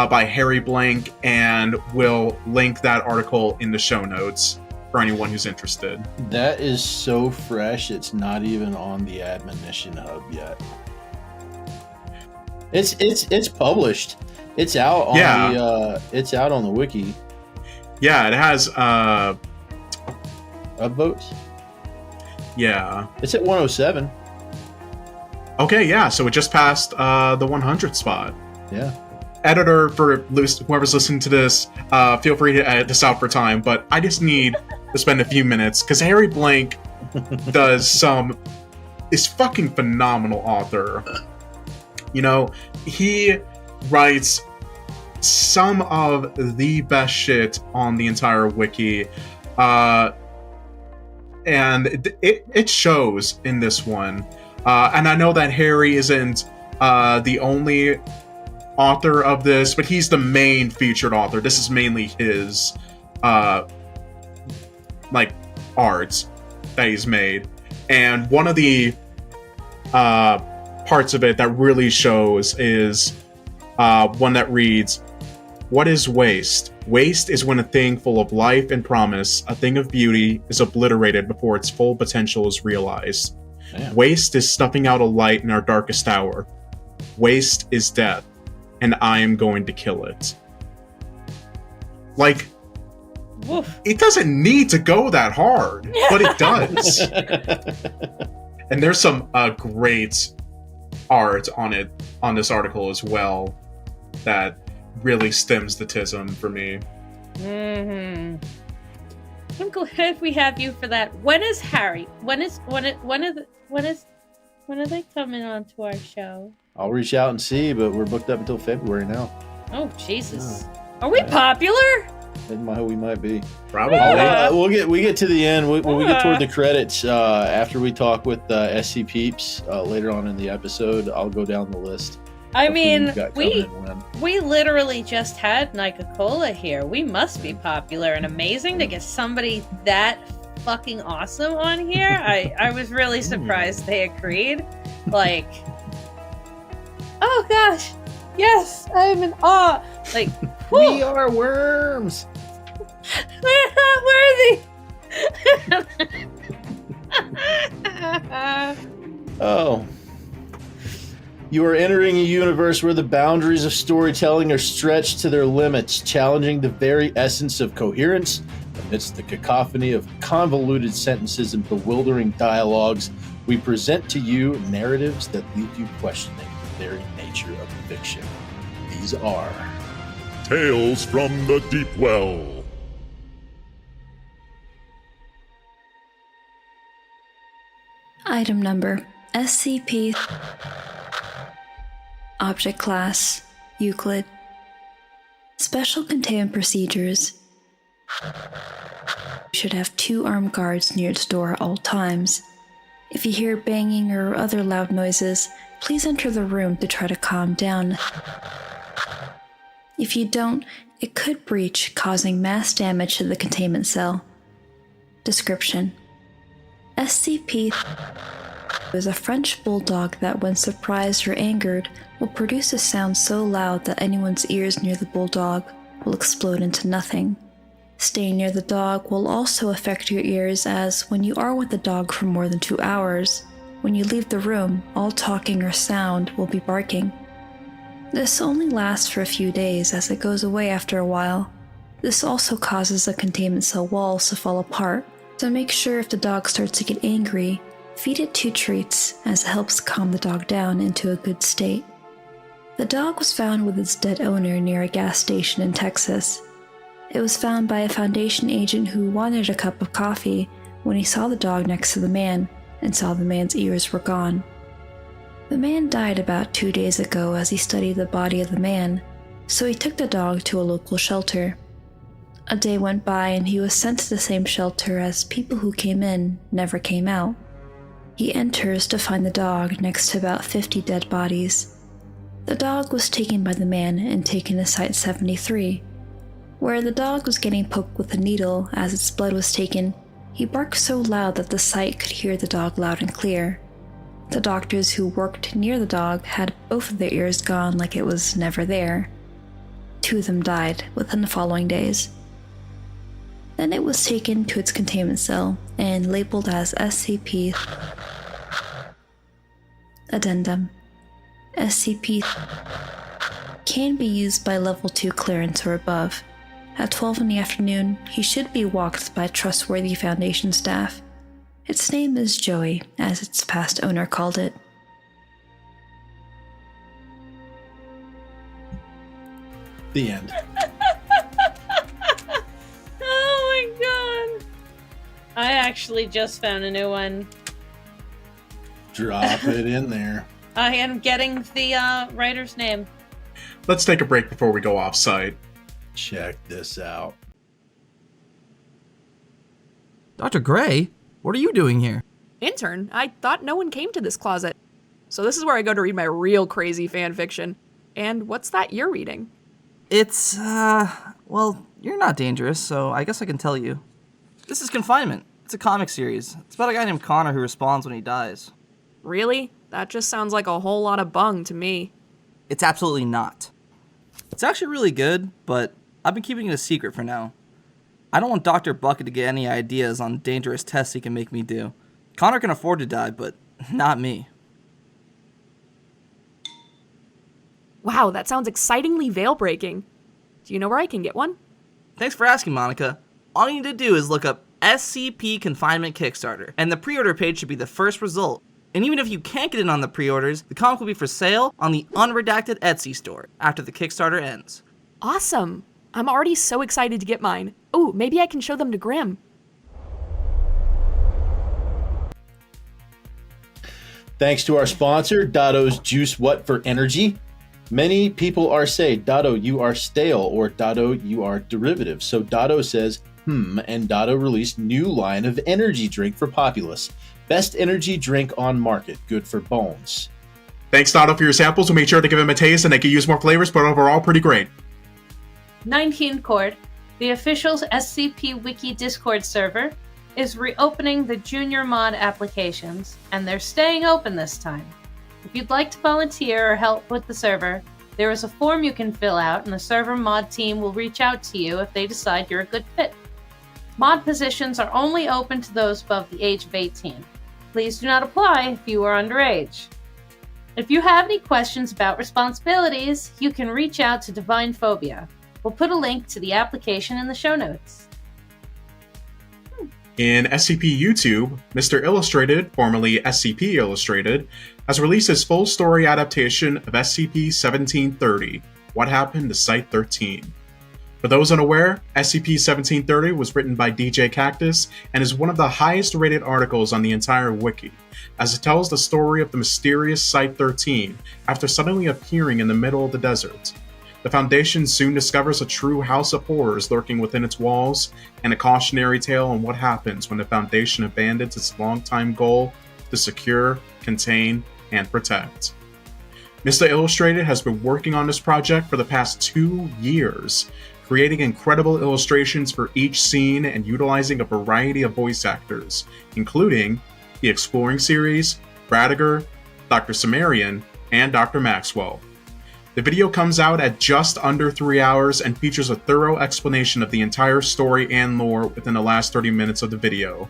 by Harry Blank, and we'll link that article in the show notes for anyone who's interested. That is so fresh, it's not even on the ADMONITION hub yet. It's published. It's out on the wiki. Yeah, it has upvotes. Yeah. It's at 107. Okay, yeah, so it just passed the 100 spot. Yeah. editor, for whoever's listening to this, feel free to edit this out for time, but I just need to spend a few minutes, because Harry Blank is fucking phenomenal author. You know, he writes some of the best shit on the entire wiki, and it shows in this one. And I know that Harry isn't the only author of this, but he's the main featured author. This is mainly his like art that he's made, and one of the parts of it that really shows is one that reads, "What is waste? Waste is when a thing full of life and promise, a thing of beauty, is obliterated before its full potential is realized. Damn. Waste is snuffing out a light in our darkest hour. Waste is death, and I am going to kill it." Like, Woof. it doesn't need to go that hard, but it does. And there's some great art on this article as well that really stems the tism for me. I'm glad we have you for that. When is Harry? When are they coming on to our show? I'll reach out and see, but we're booked up until February now. Oh Jesus! Are we popular? We might be. Probably. We get to the end. When we get toward the credits, after we talk with SCPeeps later on in the episode, I'll go down the list. I mean, we literally just had Nika-Cola here. We must be popular and amazing to get somebody that fucking awesome on here. I was really surprised they agreed. Like, oh gosh, yes, I am in awe. Like, whew. We are worms. We're not worthy. Oh. You are entering a universe where the boundaries of storytelling are stretched to their limits, challenging the very essence of coherence amidst the cacophony of convoluted sentences and bewildering dialogues. We present to you narratives that leave you questioning the very nature of fiction. These are Tales from the Deepwell. Item number SCP. Object Class Euclid. Special Containment Procedures. You should have 2 armed guards near its door at all times. If you hear banging or other loud noises, please enter the room to try to calm down. If you don't, it could breach, causing mass damage to the containment cell. Description: SCP is a French bulldog that, when surprised or angered, will produce a sound so loud that anyone's ears near the bulldog will explode into nothing. Staying near the dog will also affect your ears, as when you are with the dog for more than 2 hours, when you leave the room, all talking or sound will be barking. This only lasts for a few days, as it goes away after a while. This also causes the containment cell walls to fall apart, so make sure if the dog starts to get angry, feed it 2 treats, as it helps calm the dog down into a good state. The dog was found with its dead owner near a gas station in Texas. It was found by a Foundation agent who wanted a cup of coffee when he saw the dog next to the man and saw the man's ears were gone. The man died about 2 days ago as he studied the body of the man, so he took the dog to a local shelter. A day went by and he was sent to the same shelter, as people who came in never came out. He enters to find the dog next to about 50 dead bodies. The dog was taken by the man and taken to Site 73. Where the dog was getting poked with a needle as its blood was taken, he barked so loud that the site could hear the dog loud and clear. The doctors who worked near the dog had both of their ears gone like it was never there. 2 of them died within the following days. Then it was taken to its containment cell and labeled as SCP. Addendum: SCP can be used by level 2 clearance or above. At 12 in the afternoon, he should be walked by trustworthy Foundation staff. Its name is Joey, as its past owner called it. The end. Oh my god. I actually just found a new one. Drop it in there. I am getting the writer's name. Let's take a break before we go off-site. Check this out. Dr. Gray, what are you doing here? Intern, I thought no one came to this closet. So this is where I go to read my real crazy fan fiction. And what's that you're reading? It's, well, you're not dangerous, so I guess I can tell you. This is Confinement. It's a comic series. It's about a guy named Connor who responds when he dies. Really? That just sounds like a whole lot of bung to me. It's absolutely not. It's actually really good, but I've been keeping it a secret for now. I don't want Dr. Bucket to get any ideas on dangerous tests he can make me do. Connor can afford to die, but not me. Wow, that sounds excitingly veil-breaking. Do you know where I can get one? Thanks for asking, Monica. All you need to do is look up SCP Confinement Kickstarter, and the pre-order page should be the first result. And even if you can't get in on the pre-orders, the comic will be for sale on the unredacted Etsy store after the Kickstarter ends. Awesome! I'm already so excited to get mine. Oh, maybe I can show them to Grim. Thanks to our sponsor, Dado's Juice What for Energy. Many people are saying, Dado, you are stale, or Dado, you are derivative. So Dado says, and Dado released new line of energy drink for populace. Best energy drink on market, good for bones. Thanks, Dado, for your samples. We made sure to give them a taste and they could use more flavors, but overall, pretty great. 19 Cord, the official SCP Wiki Discord server, is reopening the junior mod applications, and they're staying open this time. If you'd like to volunteer or help with the server, there is a form you can fill out, and the server mod team will reach out to you if they decide you're a good fit. Mod positions are only open to those above the age of 18. Please do not apply if you are underage. If you have any questions about responsibilities, you can reach out to Divine Phobia. We'll put a link to the application in the show notes. In SCP YouTube, Mr. Illustrated, formerly SCP Illustrated, has released his full story adaptation of SCP-1730, What Happened to Site-13. For those unaware, SCP-1730 was written by DJ Cactus and is one of the highest rated articles on the entire wiki, as it tells the story of the mysterious Site-13 after suddenly appearing in the middle of the desert. The Foundation soon discovers a true house of horrors lurking within its walls, and a cautionary tale on what happens when the Foundation abandons its long-time goal to secure, contain, and protect. Mr. Illustrated has been working on this project for the past 2 years, creating incredible illustrations for each scene and utilizing a variety of voice actors, including the Exploring series, Bradiger, Dr. Sumerian, and Dr. Maxwell. The video comes out at just under 3 hours and features a thorough explanation of the entire story and lore within the last 30 minutes of the video.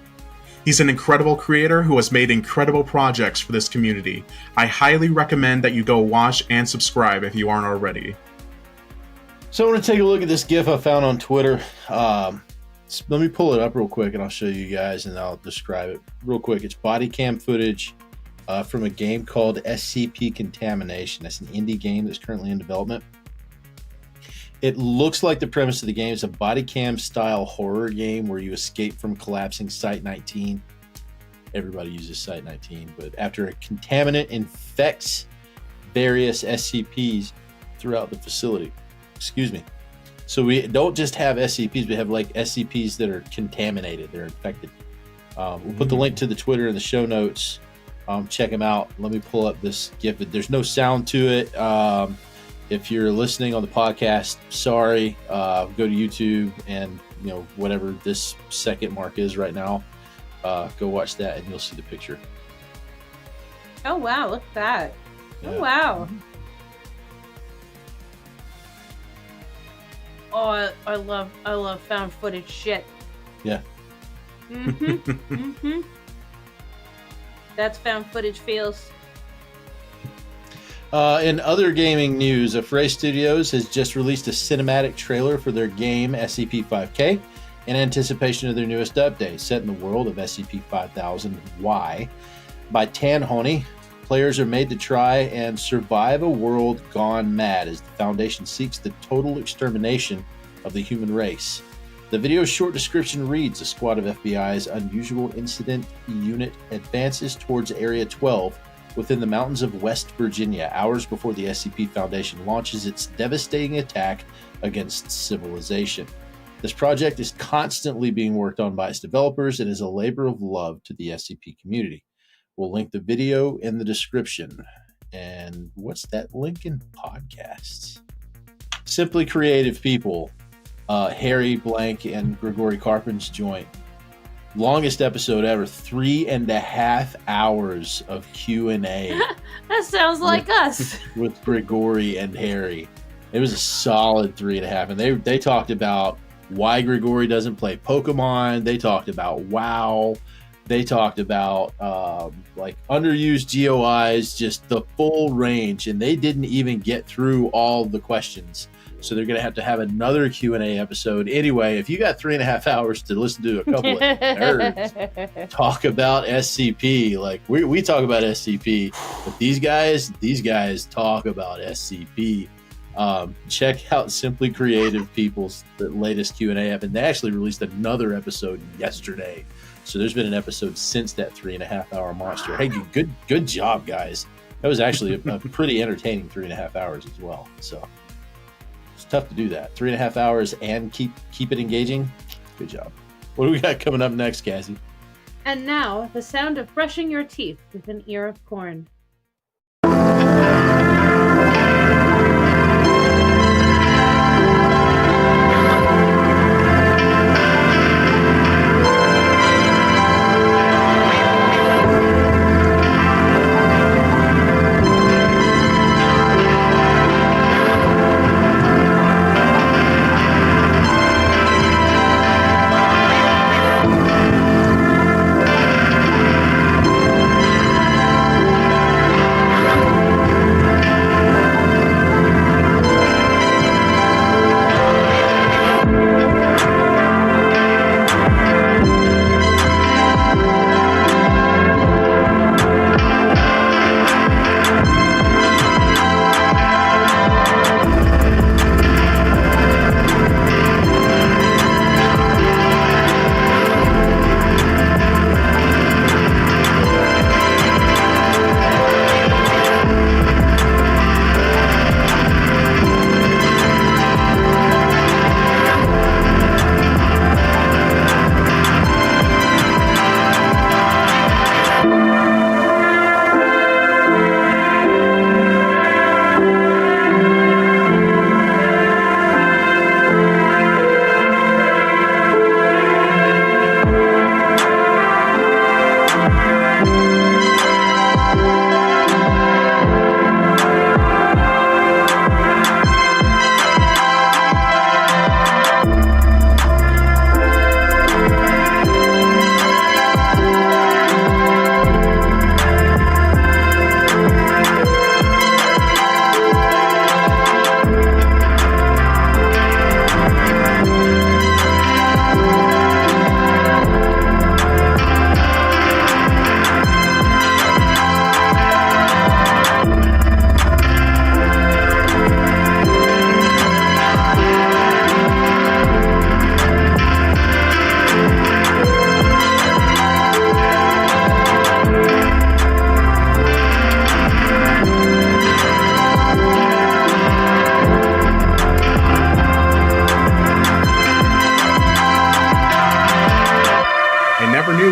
He's an incredible creator who has made incredible projects for this community. I highly recommend that you go watch and subscribe if you aren't already. So I want to take a look at this GIF I found on Twitter. Let me pull it up real quick and I'll show you guys and I'll describe it real quick. It's body cam footage from a game called SCP Contamination. That's an indie game that's currently in development. It looks like the premise of the game is a body cam style horror game where you escape from collapsing Site-19. Everybody uses Site-19, but after a contaminant infects various SCPs throughout the facility. Excuse me. So we don't just have SCPs, we have like SCPs that are contaminated, they're infected. We'll put the link to the Twitter in the show notes. Check them out. Let me pull up this GIF. There's no sound to it. If you're listening on the podcast, sorry. Go to YouTube and whatever this second mark is right now. Go watch that and you'll see the picture. Oh wow, look at that. Yeah. Oh wow. Oh, I love found footage shit. Yeah. That's found footage feels. In other gaming news, Rhese Studios has just released a cinematic trailer for their game SCP-5K in anticipation of their newest update, set in the world of SCP-5000Y by Tan Honey. Players are made to try and survive a world gone mad as the Foundation seeks the total extermination of the human race. The video's short description reads, a squad of FBI's Unusual Incident Unit advances towards Area 12 within the mountains of West Virginia, hours before the SCP Foundation launches its devastating attack against civilization. This project is constantly being worked on by its developers and is a labor of love to the SCP community. We'll link the video in the description. And what's that link in podcasts? Simply Creative People, Harry Blank and Gregory Carpin's joint. Longest episode ever, 3.5 hours of Q&A. That sounds like us. With Gregory and Harry. It was a solid 3.5. And they talked about why Gregory doesn't play Pokemon. They talked about WoW. They talked about like underused GOIs, just the full range. And they didn't even get through all the questions. So they're going to have another Q&A episode. Anyway, if you got 3.5 hours to listen to a couple of nerds talk about SCP, like we talk about SCP, but these guys talk about SCP. Check out Simply Creative People's latest Q&A app, and they actually released another episode yesterday. So there's been an episode since that 3.5 hour monster. Hey, good job, guys. That was actually a pretty entertaining 3.5 hours as well. So it's tough to do that. 3.5 hours and keep it engaging. Good job. What do we got coming up next, Cassie? And now, the sound of brushing your teeth with an ear of corn.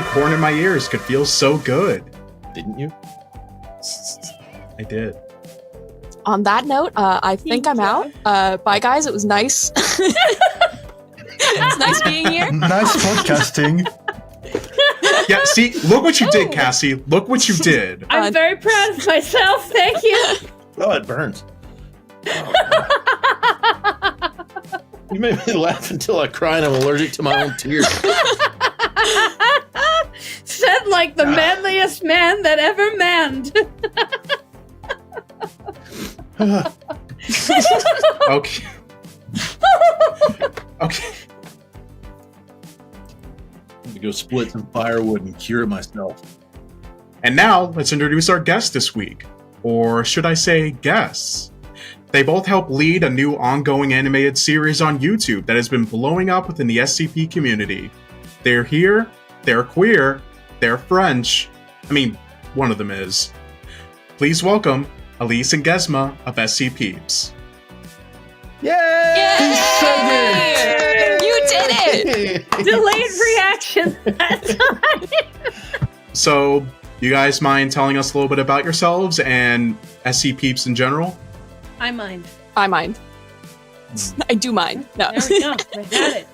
Corn in my ears could feel so good. Didn't you? I did. On that note, I think I'm out. Bye, guys. It was nice. It's nice being here. Nice podcasting. Yeah, see, look what you did, Cassie. Look what you did. I'm very proud of myself. Thank you. Oh, it burns. You made me laugh until I cry and I'm allergic to my own tears. Said like the manliest man that ever manned. Okay. Okay. I'm gonna go split some firewood and cure myself. And now, let's introduce our guest this week. Or should I say guests? They both help lead a new ongoing animated series on YouTube that has been blowing up within the SCP community. They're here, they're queer, they're French. I mean, one of them is. Please welcome Aleece and Guezma of SCPeeps. Yay! You did it! Delayed reaction that time. So, you guys mind telling us a little bit about yourselves and SCPeeps in general? I mind. I mind. I do mind. No. There we go. I got it.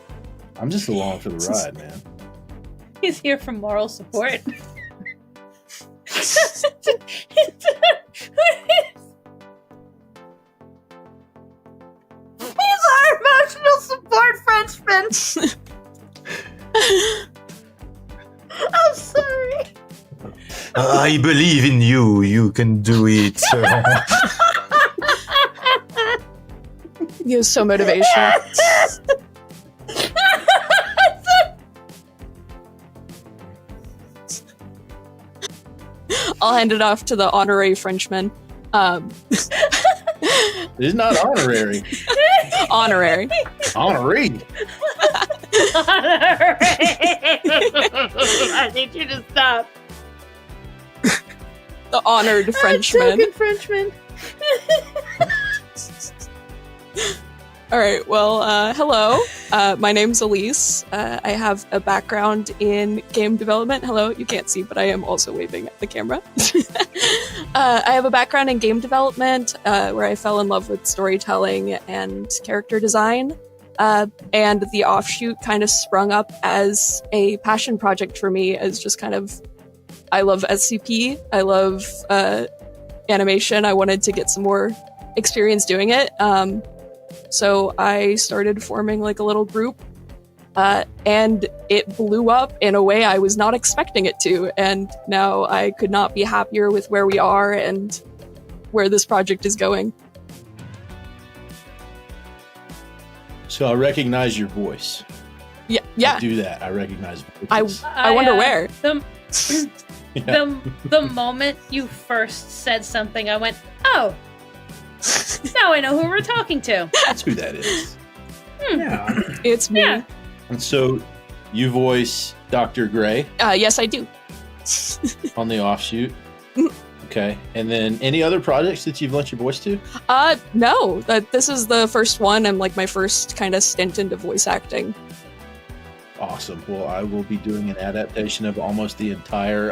I'm just along for the ride, man. He's here for moral support. He's our emotional support Frenchman. I'm sorry. I believe in you. You can do it. He was so motivational. I'll hand it off to the honorary Frenchman. It's not honorary. Honorary. Honorary. I need you to stop. The honored Frenchman. Token Frenchman. Alright, well, hello. My name's Aleece. I have a background in game development. Hello, you can't see, but I am also waving at the camera. I have a background in game development, where I fell in love with storytelling and character design. And the offshoot kind of sprung up as a passion project for me, as just kind of, I love SCP, I love animation, I wanted to get some more experience doing it. So I started forming like a little group, and it blew up in a way I was not expecting it to, and now I could not be happier with where we are and where this project is going. So I recognize your voice. Yeah. I do that. I recognize voices. I wonder where. The moment you first said something, I went, oh, now I know who we're talking to. That's who that is. Yeah. It's me. Yeah. And so you voice Dr. Gray Yes, I do. on the offshoot. Okay. And then any other projects that you've lent your voice to? No. This is the first one and like my first kind of stint into voice acting. Awesome. Well, I will be doing an adaptation of almost the entire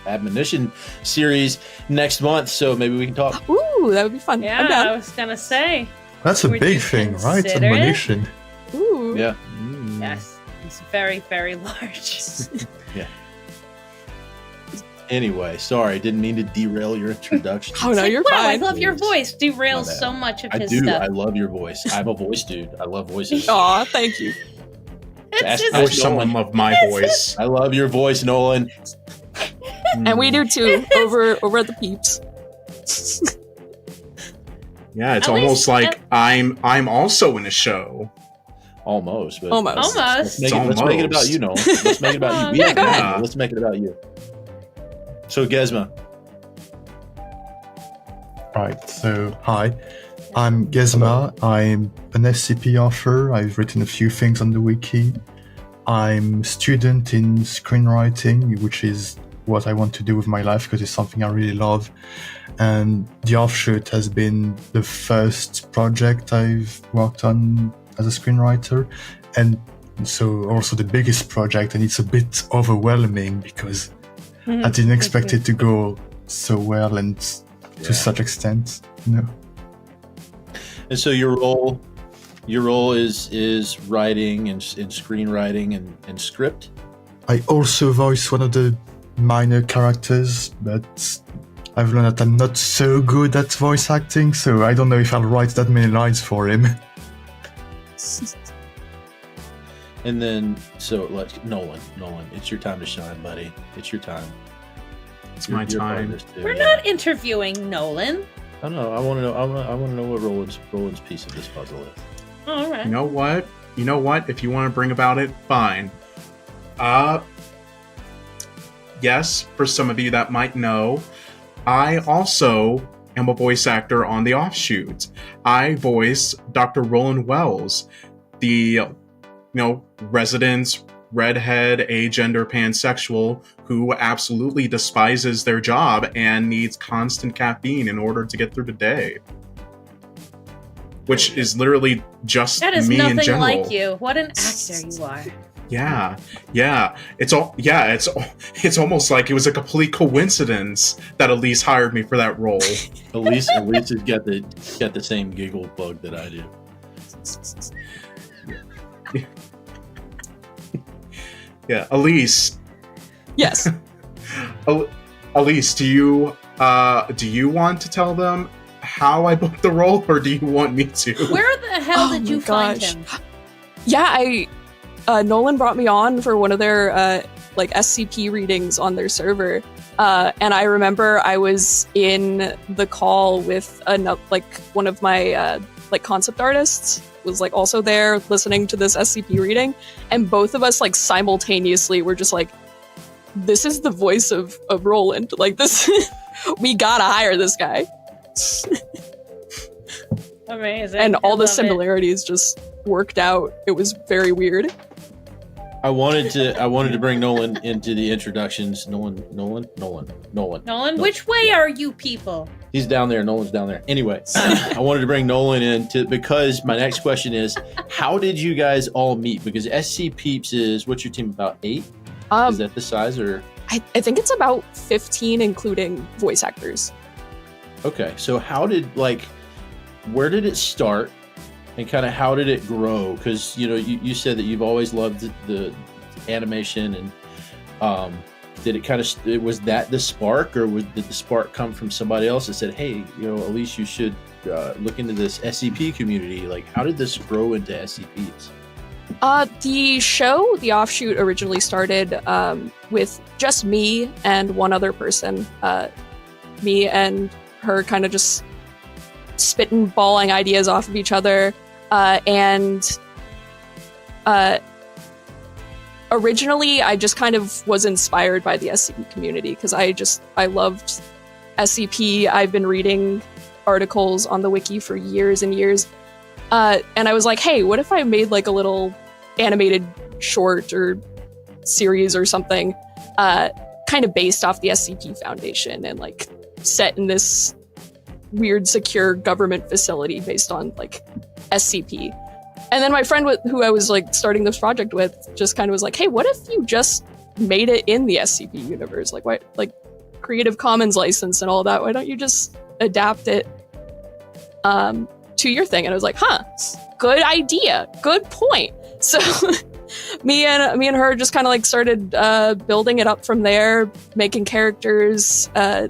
ADMONITION series next month, so maybe we can talk. Ooh, that would be fun. Yeah, I was gonna say. That's a Would big you thing, right? consider it? Admonition. Ooh. Yeah. Yes, it's very, very large. Yeah. Anyway, sorry, didn't mean to derail your introduction. Oh no, you're wow, fine. I love your voice. My Derails bad. so much of I his do. stuff. I love your voice. I'm a voice dude. I love voices. Aw, thank you. It's I wish someone loved my voice. I love your voice, Nolan. And we do too, over at the Peeps. Yeah, it's At almost least- like I'm also in a show. Almost. But Almost. Let's make, It's let's make it almost. about you, Nolan. Let's make it about you. We Yeah, have go an ahead. angle. Let's make it about you. So, Guezma. Right, so hi. I'm Guezma. I'm an SCP author. I've written a few things on the wiki. I'm a student in screenwriting, which is what I want to do with my life because it's something I really love. And the offshoot has been the first project I've worked on as a screenwriter. And so also the biggest project, and it's a bit overwhelming because I didn't expect it to go so well and to such extent, you know. And so your role is writing and screenwriting and script. I also voice one of the minor characters, but I've learned that I'm not so good at voice acting, so I don't know if I'll write that many lines for him. And then, so like Nolan, it's your time to shine, buddy. It's your time. It's my You're part of time. this too, We're yeah. not interviewing Nolan. I don't know. I want to know. I want to know what Roland's piece of this puzzle is. All right. You know what? If you want to bring about it, fine. yes, for some of you that might know, I also am a voice actor on The Offshoot. I voice Dr. Roland Wells, the resident redhead, agender, pansexual who absolutely despises their job and needs constant caffeine in order to get through the day. Which is literally just me in general. That is nothing like you. What an actor you are. Yeah. It's almost like it was a complete coincidence that Aleece hired me for that role. Aleece has got the same giggle bug that I do. Yeah, Aleece. Yes. Aleece, do you want to tell them how I booked the role, or do you want me to? Where the hell did you find him? Yeah, Nolan brought me on for one of their SCP readings on their server, and I remember I was in the call with one of my concept artists was also there listening to this SCP reading, and both of us simultaneously were just this is the voice of Roland. This, we gotta hire this guy. Amazing. And all the similarities just worked out. It was very weird. I wanted to bring Nolan into the introductions. Nolan. Which way are you people? He's down there. Nolan's down there. Anyway, I wanted to bring Nolan in because my next question is, how did you guys all meet? Because SCPeeps is, what's your team, about 8? Is that the size, or? I think it's about 15, including voice actors. Okay, so where did it start, and kind of how did it grow? Because you said that you've always loved the animation, and did it was that the spark, or did the spark come from somebody else that said, hey, Aleece, you should look into this SCP community? How did this grow into SCPeeps? The show, The Offshoot, originally started with just me and one other person. Me and her kind of just spitballing ideas off of each other. Originally, I just kind of was inspired by the SCP community because I loved SCP. I've been reading articles on the wiki for years and years. And I was like, hey, what if I made a little animated short or series or something kind of based off the SCP Foundation and set in this weird secure government facility based on SCP. And then my friend who I was starting this project with just kind of was like, hey, what if you just made it in the SCP universe? Why, Creative Commons license and all that, why don't you just adapt it to your thing? And I was like, good idea, good point. So me and her just kind of started building it up from there, making characters, and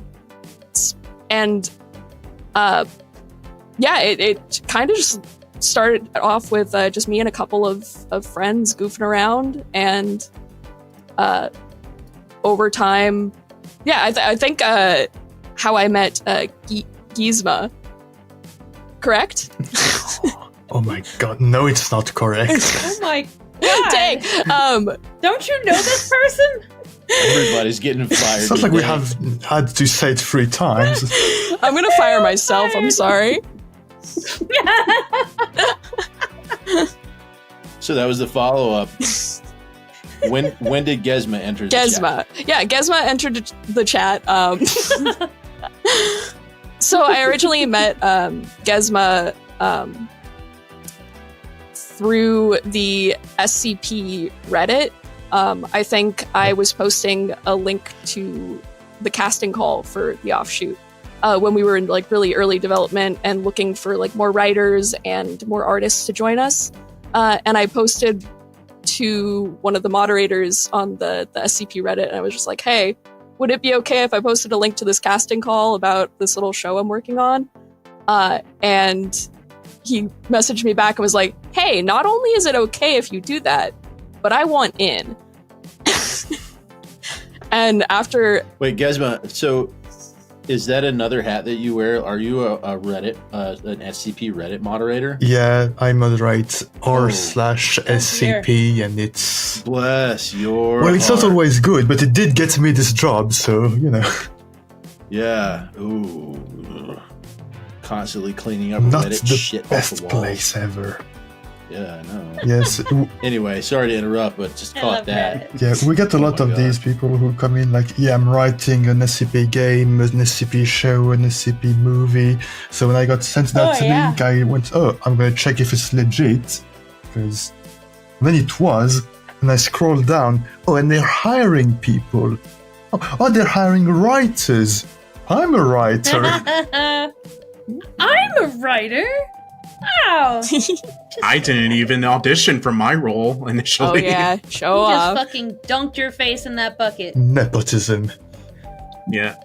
it kind of just started off with just me and a couple of friends goofing around, and over time, I think how I met Guezma, correct? Oh my god, no, it's not correct. Oh my god. Dang. Don't you know this person? Everybody's getting fired. Sounds like we have had to say it 3 times. I'm gonna fire myself, I'm sorry. So that was the follow-up. When did Guezma enter the chat? Yeah, Guezma entered the chat. So I originally met Guezma through the SCP Reddit. I think I was posting a link to the casting call for The Offshoot when we were in really early development and looking for more writers and more artists to join us. And I posted to one of the moderators on the SCP Reddit, and I was just like, hey, would it be okay if I posted a link to this casting call about this little show I'm working on? And he messaged me back and was like, hey, not only is it okay if you do that, but I want in. And after... Wait, Guezma, so Is that another hat that you wear? Are you a Reddit, an SCP Reddit moderator? Yeah, I moderate r/SCP, and it's... Bless your Well, it's not heart. always good, but it did get me this job, so, you know. Yeah. Ooh. Constantly cleaning up Not Reddit the shit off best the walls. place ever. Yeah, I know. Yes. Anyway, sorry to interrupt, but just I caught love that. Reddit. Yeah, we get a lot Oh of my these people who come in like, yeah, I'm writing an SCP game, an SCP show, an SCP movie. So when I got sent that link, I went, oh, I'm going to check if it's legit. Because then it was, and I scrolled down, oh, and they're hiring people. Oh, they're hiring writers. I'm a writer. I'm a writer. Wow. I didn't even audition for my role Oh initially. yeah, show You just off. fucking dunked your face in that bucket. Nepotism. Yeah.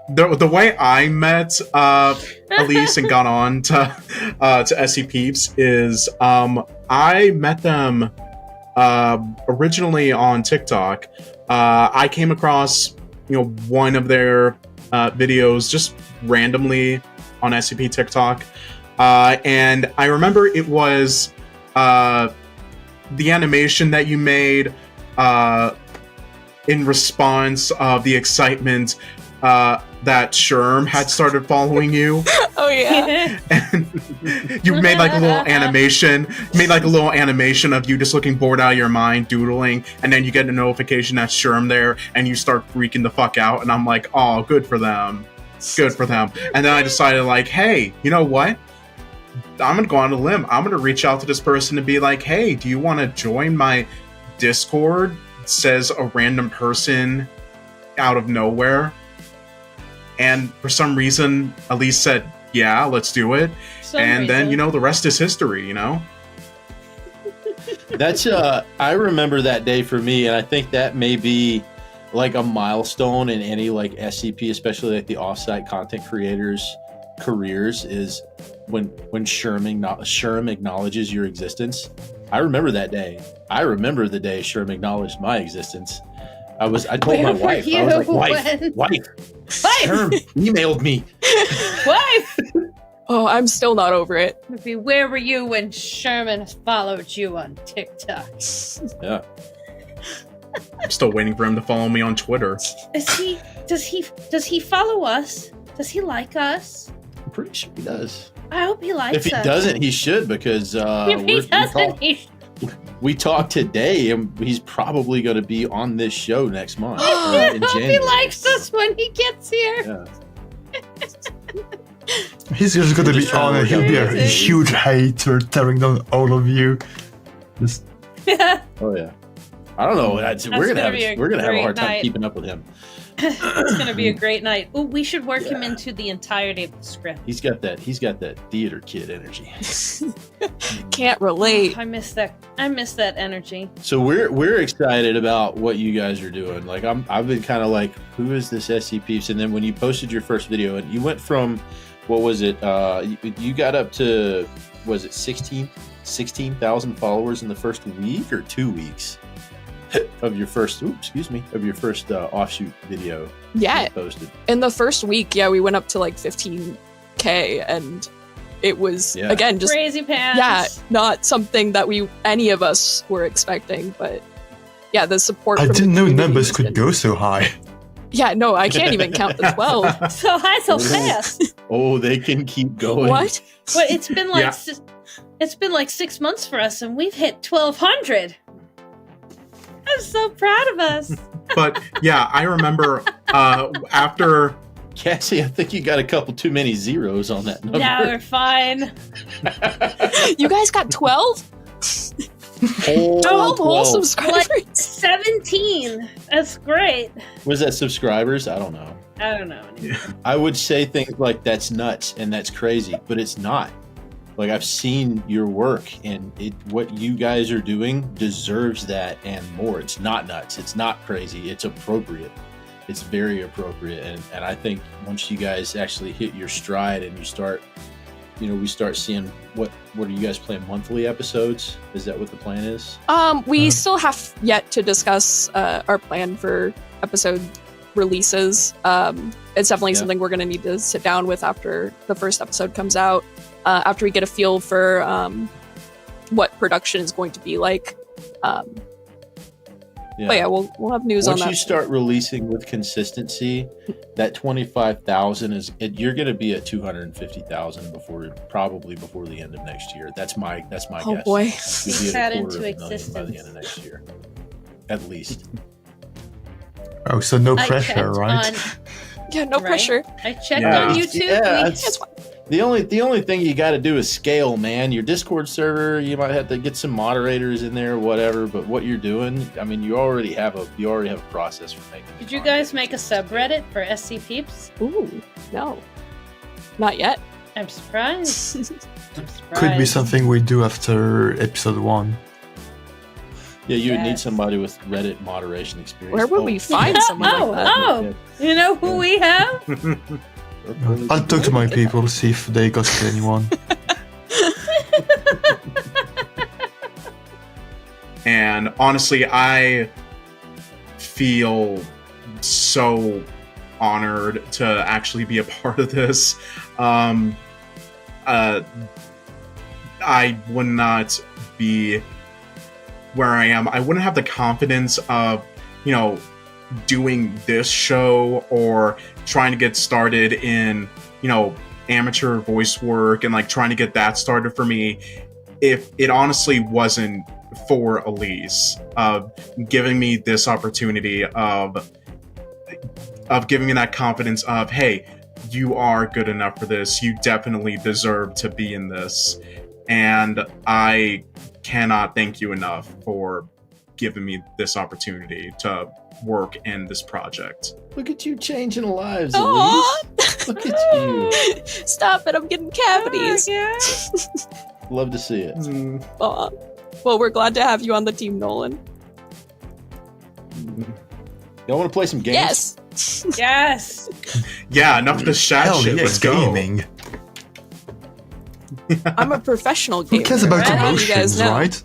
The way I met Aleece and got on to SCPeeps is I met them originally on TikTok. I came across one of their videos just randomly on SCP TikTok, and I remember it was the animation that you made in response of the excitement that Sherm had started following you. Oh yeah. And you made like a little animation. Of you just looking bored out of your mind, doodling, and then you get a notification that's Sherm there, and you start freaking the fuck out. And I'm like, oh, good for them. Good for them. And then I decided, like, hey, you know what? I'm gonna go on a limb. I'm gonna reach out to this person and be like, hey, do you want to join my Discord? Says a random person out of nowhere. And for some reason, Aleece said, yeah, let's do it. And then, the rest is history, That's I remember that day for me, and I think that may be like a milestone in any like SCP, especially like the offsite content creators' careers, is when Sherm acknowledges your existence. I remember that day. I remember the day Sherm acknowledged my existence. I told my wife. I was like, wife. Sherm emailed me. Wife! Oh, I'm still not over it. Where were you when Sherman followed you on TikTok? Yeah. I'm still waiting for him to follow me on Twitter. Does he follow us? Does he like us? I'm pretty sure he does. I hope he likes us. If he doesn't, he should, because If he doesn't, we talked today, and he's probably going to be on this show next month. I in hope he January. likes us when he gets here. Yeah. He's just going to be on it. He'll be a Amazing. huge hater, tearing down all of you. Just Oh yeah. I don't know. We're gonna be a have a great hard time night. keeping up with him. It's gonna be a great night. Ooh, we should work him into the entirety of the script. He's got that theater kid energy. Can't relate. I miss that energy. So we're excited about what you guys are doing. Like I've been kind of like, who is this SCPeeps? And then when you posted your first video, and you went from, what was it? You got up to, was it 16,000 followers in the first week or 2 weeks of your first offshoot video Yeah. you posted. In the first week, we went up to like 15K, and it was again just crazy pants. not something that any of us were expecting, but the support. I from didn't the know community numbers has could been- go so high. Yeah, no, I can't even count the 12. So high, so fast. Oh, they can keep going. What? Well, it's been like Yeah. it's been like 6 months for us, and we've hit 1,200. I'm so proud of us. But yeah, I remember after Cassie, I think you got a couple too many zeros on that number. Now we're fine. You guys got 12? Whole 12 whole 12. subscribers? Like 17. That's great. Was that subscribers? I don't know. I don't know. I would say things like that's nuts and that's crazy, but it's not. Like, I've seen your work, and what you guys are doing deserves that and more. It's not nuts. It's not crazy. It's appropriate. It's very appropriate. And I think once you guys actually hit your stride and you start, we start seeing what are you guys playing, monthly episodes? Is that what the plan is? We still have yet to discuss our plan for episode releases. It's definitely something we're going to need to sit down with after the first episode comes out, after we get a feel for what production is going to be like. But yeah, we'll have news on that. Once you start releasing with consistency, that 25,000 you're going to be at 250,000 before the end of next year. That's my guess. Oh boy, You'll be at $250,000 by the end of next year, at least. Oh, so no pressure, right? Yeah, no pressure. I checked on YouTube. Yeah, the only thing you got to do is scale, man. Your Discord server, you might have to get some moderators in there, whatever. But what you're doing, I mean, you already have a process for making. Did you guys make a subreddit for SCPeeps? Ooh, no, not yet. I'm surprised. Could be something we do after episode 1. Yeah, you would need somebody with Reddit moderation experience. Where would we find someone like that? You know who we have? I'll talk to my people, see if they got anyone. And honestly, I feel so honored to actually be a part of this. I would not be where I am. I wouldn't have the confidence of, doing this show or trying to get started in, amateur voice work and like trying to get that started for me if it honestly wasn't for Aleece giving me this opportunity of giving me that confidence of, hey, you are good enough for this. You definitely deserve to be in this. And I cannot thank you enough for giving me this opportunity to work in this project. Look at you changing lives, Aleece. Look at you. Stop it, I'm getting cavities. Love to see it. Well, we're glad to have you on the team, Nolan. Y'all want to play some games? Yes. Yes. Yeah, enough of the chat shit. Yeah, Let's gaming. Go. I'm a professional gamer. Who cares about right? emotions, right?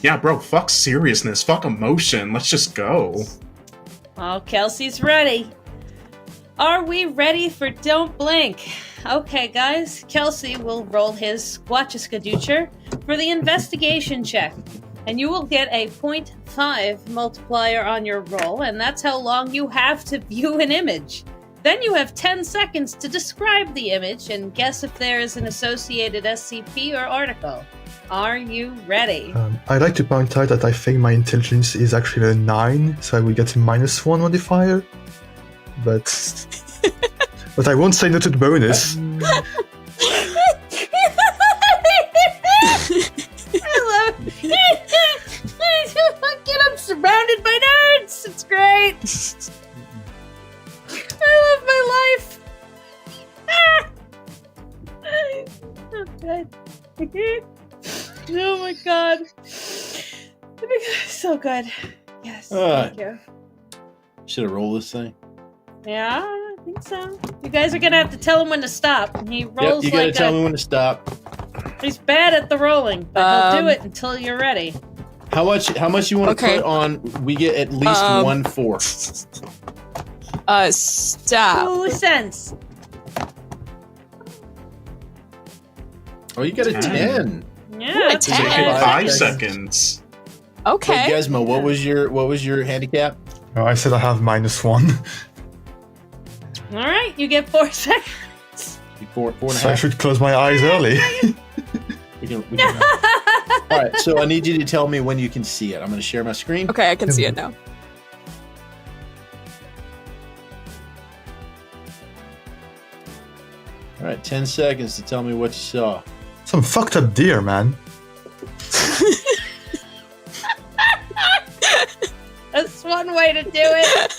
Yeah, bro, fuck seriousness, fuck emotion, let's just go. Oh, Kelsey's ready. Are we ready for Don't Blink? Okay, guys, Kelsey will roll his Squatchaskaducher for the investigation check, and you will get a 0.5 multiplier on your roll, and that's how long you have to view an image. Then you have 10 seconds to describe the image and guess if there is an associated SCP or article. Are you ready? I'd like to point out that I think my intelligence is actually a 9, so I will get a -1 modifier. But I won't say no to the bonus. I love it. I'm surrounded by nerds. It's great. I love my life. Oh, good. Oh my god. So good. Yes, thank you. Should I roll this thing? Yeah, I think so. You guys are gonna have to tell him when to stop. He rolls you gotta tell me when to stop. He's bad at the rolling, but he'll do it until you're ready. How much you want to put on? We get at least 1/4. Stop. 2 cents. Oh, you got a 10. Yeah, Ooh, 10. 5 seconds. Okay. Hey, Guezma, what was your handicap? Oh, I said I have -1. All right, you get 4 seconds. 4.5. So I should close my eyes early. we can All right, so I need you to tell me when you can see it. I'm going to share my screen. Okay, I can see it now. All right, 10 seconds to tell me what you saw. Some fucked up deer, man. That's one way to do it.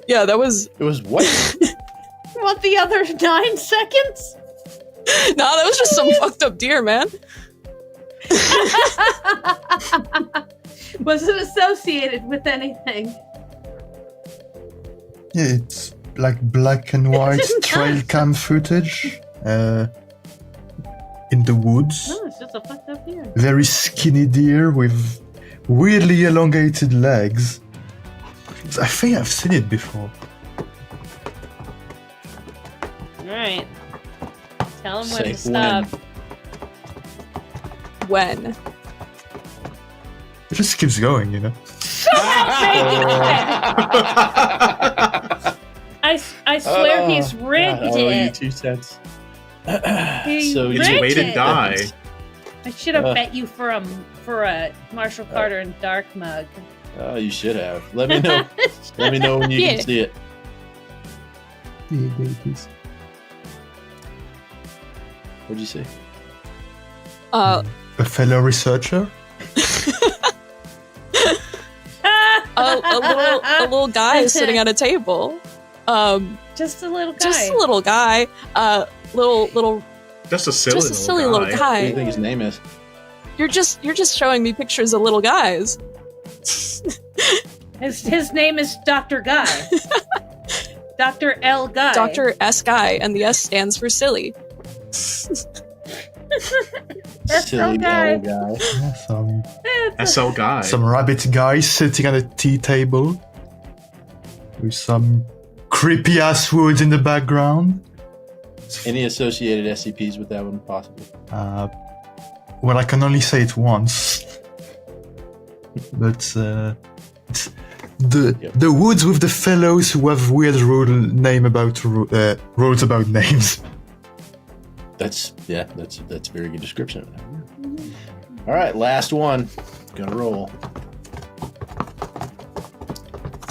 That was... It was what? You want the other 9 seconds? No, that was just some fucked up deer, man. Was it associated with anything? Yeah, it's like black and white trail cam footage in the woods. No, it's just a fucked up deer. Very skinny deer with weirdly elongated legs. I think I've seen it before. Alright. Tell him when Say to stop. When? It just keeps going, you know. I swear he's rigged God, I owe you it. 2 cents. He So It's rigged way to it. die. I should have bet you for a Marshall Carter and Dark mug. Oh, you should have. Let me know. Let me know when you Yeah. can see it. What'd you say? A fellow researcher? a little guy sitting at a table. Just a little guy. Just a little guy. Little. Just a silly, Just a silly little What do guy. you think his name is? You're just showing me pictures of little guys. His name is Dr. Guy. Dr. L. Guy. Dr. S. Guy, and the S stands for silly. Silly guy. old guy. Yeah, SL guy. some rabbit guy sitting at a tea table with some creepy ass woods in the background. Any associated SCPs with that one possible? Well, I can only say it once, but it's the woods with the fellows who have weird rules about names. That's a very good description of that. All right, last one. Gonna roll.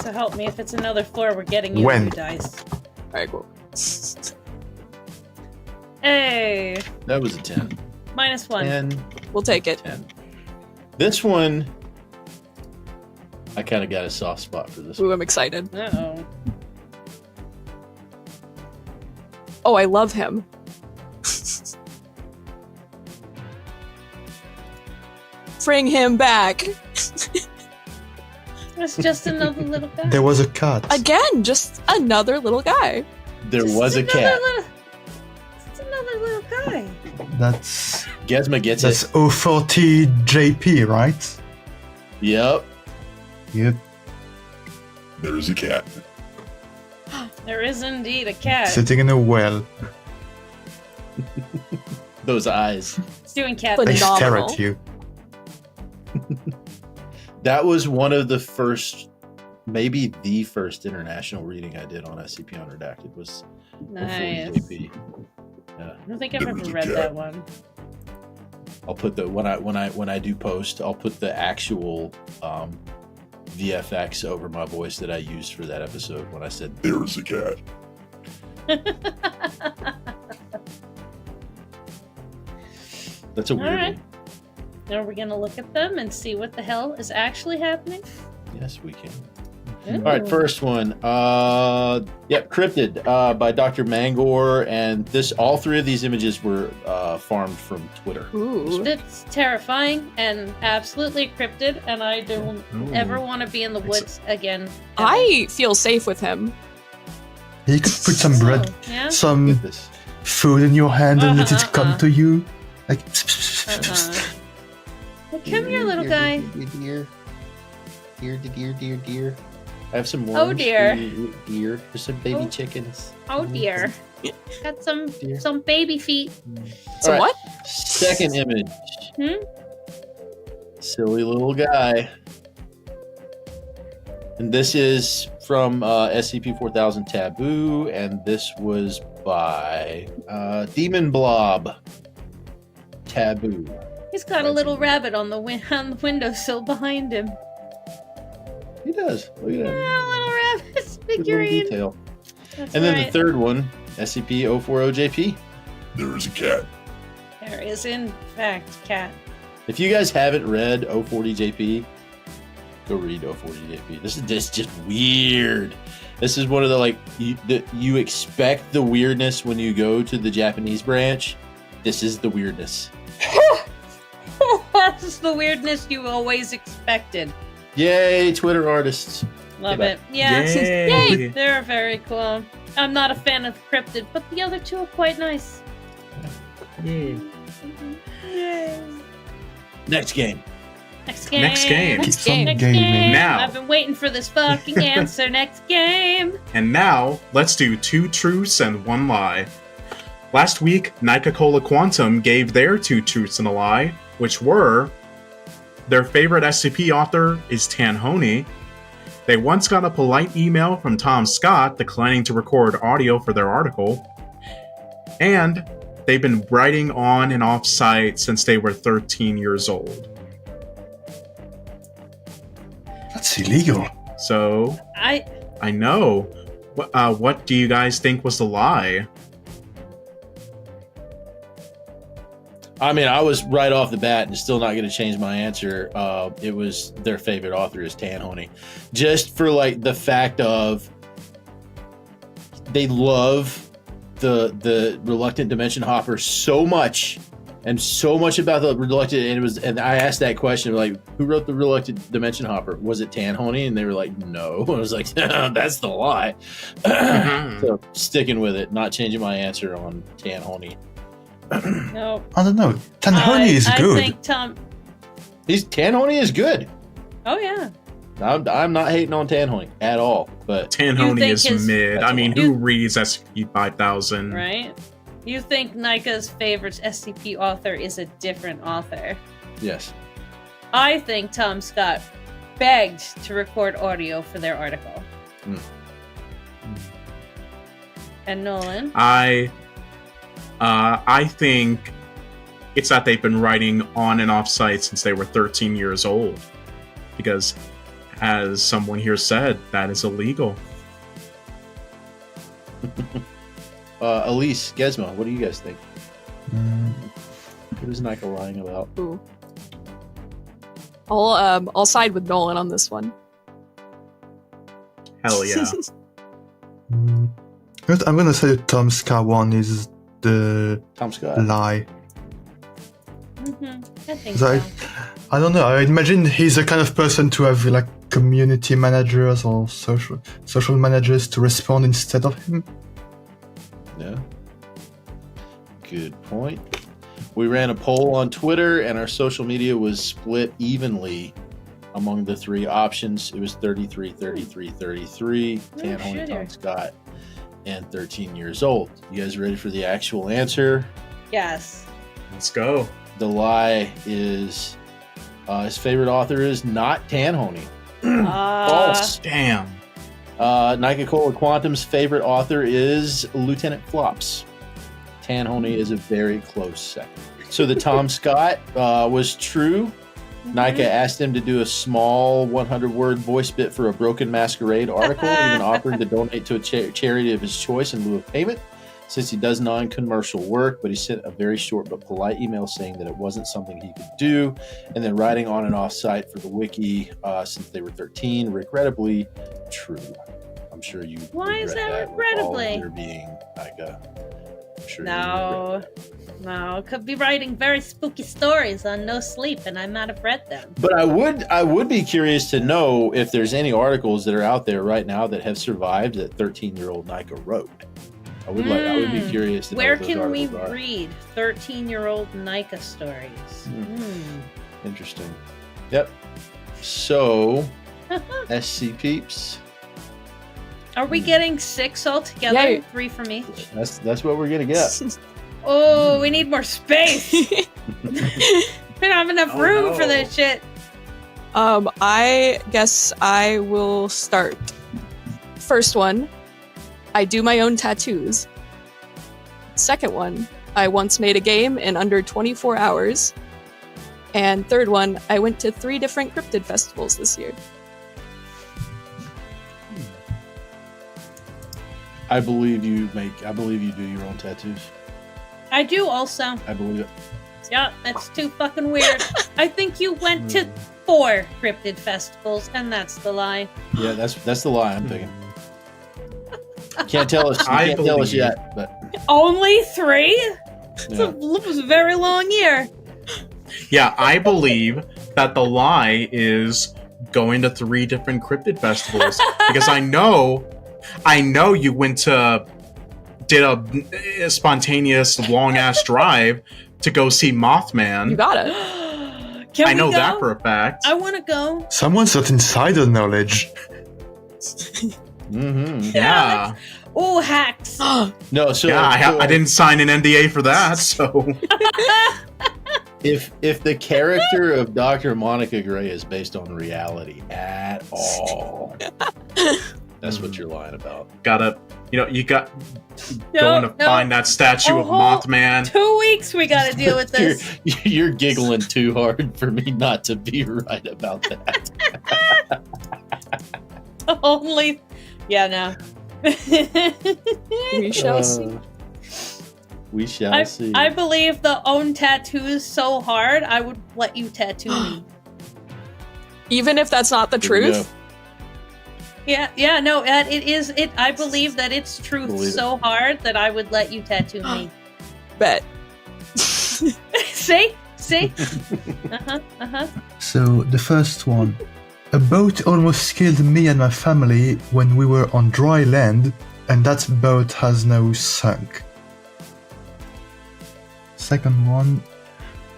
So help me, if it's another floor, we're getting you When? new dice. Alright, cool. Hey, That was a 10. -1. 10, We'll take it. 10. This one, I kind of got a soft spot for this one. Ooh, I'm excited. Uh-oh. Oh, I love him. Bring him back. It's just another little guy. There was a cat. Again, just another little guy. There was a Another cat. It's another little guy. That's Guezma gets that's it. 040 JP, right? Yep. Yep. There's a cat. There is indeed a cat. Sitting in a well. Those eyes. It's doing cat But They things. stare Phenomenal. at you. That was one of the first, maybe the first international reading I did on SCP Unredacted was Nice. 040 JP. Yeah. I don't think I've ever read that one. I'll put the when I do post, I'll put the actual VFX over my voice that I used for that episode when I said There's a cat. that's a weird Alright. one. Now we're gonna look at them and see what the hell is actually happening. Yes, we can. Ooh. All right, first one. Cryptid by Dr. Mangor, and all 3 of these images were farmed from Twitter. Ooh. It's terrifying and absolutely cryptid, and I don't ever want to be in the woods again. ever. I feel safe with him. You could put some bread, Oh, yeah? some Look at this. food in your hand and let it come to you. Like, Well, come here, little guy. Dear. I have some worms. Oh, dear. Dear. There's some baby Oh. chickens. Oh dear. Got Dear. some baby feet. So All right. what? Second image. Hmm? Silly little guy. And this is from SCP-4000 Taboo, and this was by Demon Blob Taboo. He's got a little rabbit on the windowsill behind him. He does. Look at Yeah, that. little rabbit Good little figurine. detail. That's And then right. the third one, SCP-040-JP. There's a cat. There is, in fact, cat. If you guys haven't read 040-JP, go read 040-JP. This is just weird. This is one of the, you expect the weirdness when you go to the Japanese branch. This is the weirdness. That's the weirdness you always expected. Yay, Twitter artists. Love Get it. Yeah. Yay. They're very cool. I'm not a fan of cryptid, but the other two are quite nice. Yeah. Yay. Next game. Next game. Next game. Next game. Next Gaming. game. Now. I've been waiting for this fucking answer. Next game. And now, let's do 2 truths and 1 lie. Last week, Nike-Cola Quantum gave their 2 truths and a lie, which were their favorite SCP author is Tanhoney. They once got a polite email from Tom Scott declining to record audio for their article. And they've been writing on and off site since they were 13 years old. That's illegal. So, I know. What do you guys think was the lie? I mean, I was right off the bat and still not going to change my answer. It was their favorite author is Tanhoney. Just for like the fact of they love the Reluctant Dimension Hopper so much, and so much about the Reluctant, and I asked that question, like, who wrote the Reluctant Dimension Hopper? Was it Tanhoney? And they were like, no. I was like, that's the lie. So sticking with it, not changing my answer on Tanhoney. No. I don't know. Tanhoney is good. I think Tanhoney is good. Oh yeah. I'm not hating on Tanhoney at all, but Tanhoney is mid. That's I mean, a who reads SCP-5000? Right? You think Nika's favorite SCP author is a different author. yes. I think Tom Scott begged to record audio for their article. And Nolan? I think it's that they've been writing on and off site since they were 13 years old. Because, as someone here said, that is illegal. Aleece, Guezma, what do you guys think? Mm, What is Nika lying about? Ooh. I'll side with Nolan on this one. Hell yeah. I'm gonna say the Tom Scott one is the Tom Scott. lie. I think So so. I don't know. I imagine he's the kind of person to have like community managers or social managers to respond instead of him. Yeah. Good point. We ran a poll on Twitter, and our social media was split evenly among the 3 options. It was 33, 33, 33. Tanhoney, Tom Scott, and 13 years old. You guys ready for the actual answer? Yes. Let's go. The lie is his favorite author is not Tanhoney. False. Damn. Nike-Cola Quantum's favorite author is Lieutenant Flops. Tanhoney is a very close second. So the Tom Scott was true. Nika asked him to do a small 100-word voice bit for a Broken Masquerade article, even offering to donate to a charity of his choice in lieu of payment, since he does non-commercial work, but he sent a very short but polite email saying that it wasn't something he could do, and then writing on and off site for the wiki since they were 13, regrettably true. I'm sure you Why is regret that with all of regrettably? your being Nika. I'm sure you No. regret that. No, could be writing very spooky stories on no sleep, and I might have read them. But I would be curious to know if there's any articles that are out there right now that have survived that 13-year-old Nika wrote. I would be curious to know Where what those can we articles are. read 13-year-old Nika stories? Interesting. Yep. So, SCPeeps. Are we getting 6 altogether? Yeah. 3 from each? That's what we're gonna get. Oh, we need more space. We don't have enough room for this shit. I guess I will start. First one, I do my own tattoos. Second one, I once made a game in under 24 hours. And third one, I went to 3 different cryptid festivals this year. I believe you do your own tattoos. I do also. I believe it. Yeah, that's too fucking weird. I think you went to 4 cryptid festivals, and that's the lie. Yeah, that's the lie I'm thinking. Can't tell us. Can't tell us yet, but Only 3? yeah. It was a very long year. Yeah, I believe that the lie is going to 3 different cryptid festivals because I know you did a spontaneous long ass drive to go see Mothman. You got it. Can I we know go? that for a fact. I want to go. Someone's got insider knowledge. Mm-hmm. Yeah. Oh, hacks. No, so Yeah, I didn't sign an NDA for that, so. If the character of Dr. Monica Gray is based on reality at all, that's what you're lying about. You got going to find that statue of Mothman. 2 weeks we got to deal with this. You're giggling too hard for me not to be right about that. Only. Yeah, no. We shall see. We shall see. I believe the own tattoos so hard, I would let you tattoo me. Even if that's not the truth. Yeah, no, it is. I believe that it's truth so hard that I would let you tattoo me. Bet. See? So, the first one. A boat almost killed me and my family when we were on dry land, and that boat has now sunk. Second one.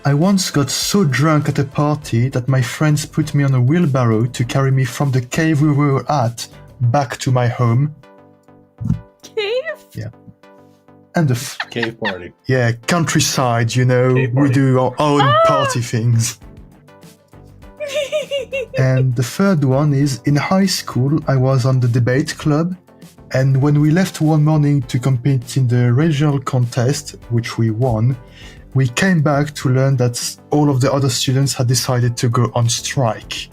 I once got so drunk at a party that my friends put me on a wheelbarrow to carry me from the cave we were at back to my home. Cave? Yeah. And the cave party. Yeah, countryside, we do our own party things. And the third one is, in high school, I was on the debate club, and when we left one morning to compete in the regional contest, which we won, we came back to learn that all of the other students had decided to go on strike.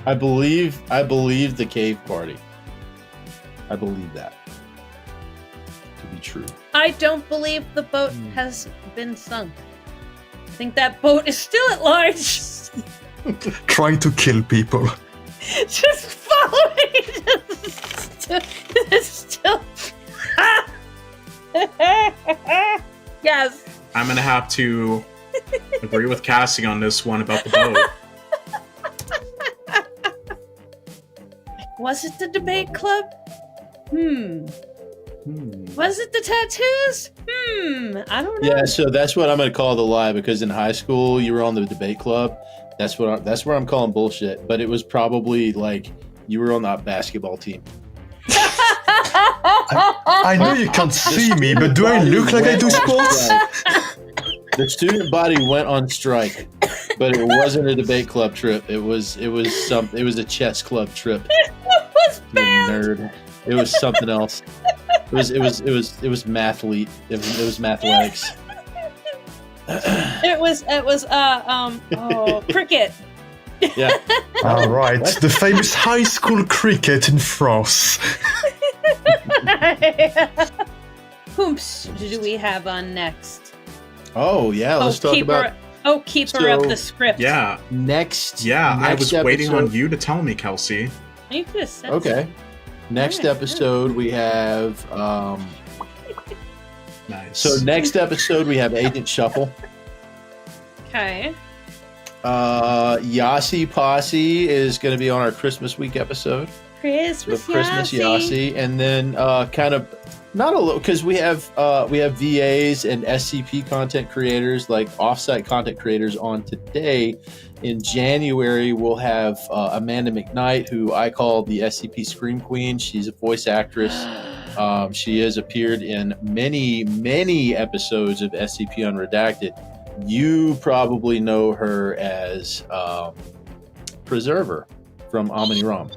I believe the cave party. I believe that to be true. I don't believe the boat has been sunk. I think that boat is still at large. Trying to kill people. Just follow me. Still. Yes. I'm gonna have to agree with Cassie on this one about the boat. Was it the debate club? Was it the tattoos? I don't know. Yeah, so that's what I'm going to call the lie, because in high school you were on the debate club. That's where I'm calling bullshit. But it was probably like you were on that basketball team. I know you can't see me, but do I look like I do sports? The student body went on strike, but it wasn't a debate club trip. It was a chess club trip. It was banned. Nerd. It was something else. It was mathlete. It was mathletics. It was cricket. Yeah. All right, the famous high school cricket in France. Whomps do we have on next? Oh yeah, let's talk about. Keeper of the script. Yeah. Next. I was waiting episode. on you to tell me, Kelsey. You could have said Okay. something. Next episode we have. Nice. So next episode we have Agent Shuffle. Okay. Yasi Posse is going to be on our Christmas week episode. Christmas Yasi, and then kind of not a little, because we have VAs and SCP content creators, like offsite content creators, on today. In January, we'll have Amanda McKnight, who I call the SCP Scream Queen. She's a voice actress. She has appeared in many episodes of SCP Unredacted. You probably know her as Preserver from Omni Rom.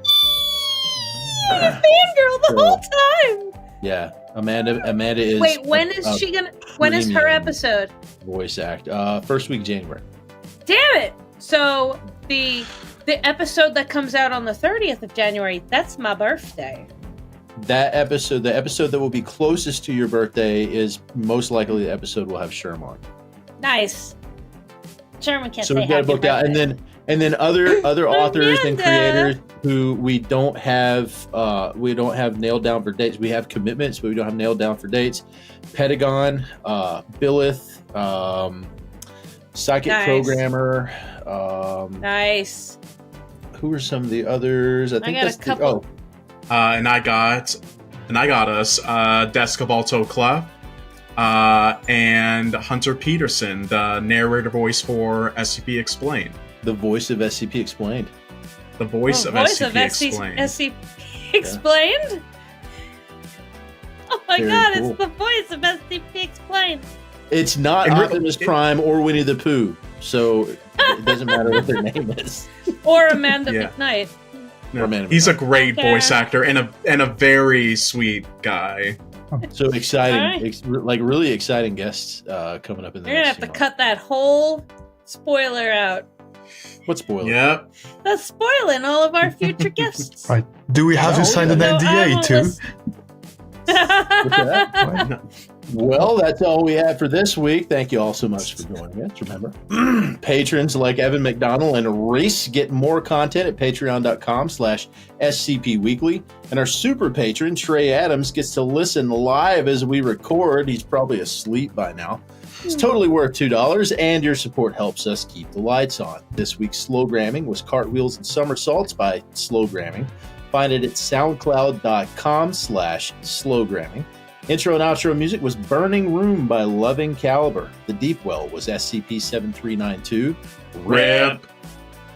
Fangirl the whole time. Yeah, Amanda is. Wait, when is she gonna? When is her episode? Voice act. First week January. Damn it! So the episode that comes out on the 30th of January, that's my birthday. That episode, the episode that will be closest to your birthday, is most likely the episode we'll have Sherm on. Nice. Sherman can't So say we've got it booked out, and then other authors and creators who we don't have nailed down for dates. We have commitments, but we don't have nailed down for dates. Pentagon, Billith, Psychic Nice. Programmer. Nice. Who are some of the others? I think got that's a couple. And I got us Descabalto Clef, and Hunter Peterson, the narrator voice for SCP Explained. The voice of SCP Explained. The voice of SCP Explained. SCP Explained? Oh my Very god, cool. it's the voice of SCP Explained. It's not And Optimus Prime or Winnie the Pooh, so it doesn't matter what their name is. Or Amanda Yeah. McKnight. No, Man, he's a great Okay. voice actor and a very sweet guy. So exciting, Alright. really exciting guests coming up in the You're gonna next have to few cut that whole spoiler out. months. What spoiler? Yep. That's spoiling all of our future guests. Right. Do we have to sign an No, I NDA won't too? listen. Right. Well, that's all we have for this week. Thank you all so much for joining us. Remember, patrons like Evan McDonell and Rhese get more content at patreon.com/scpweekly. And our super patron, Trey Adams, gets to listen live as we record. He's probably asleep by now. It's totally worth $2, and your support helps us keep the lights on. This week's Slowgramming was Cartwheels and Somersaults by Slowgramming. Find it at soundcloud.com/slowgramming. Intro and outro music was Burning Room by Loving Caliber. The Deepwell was SCP-7392. Rip.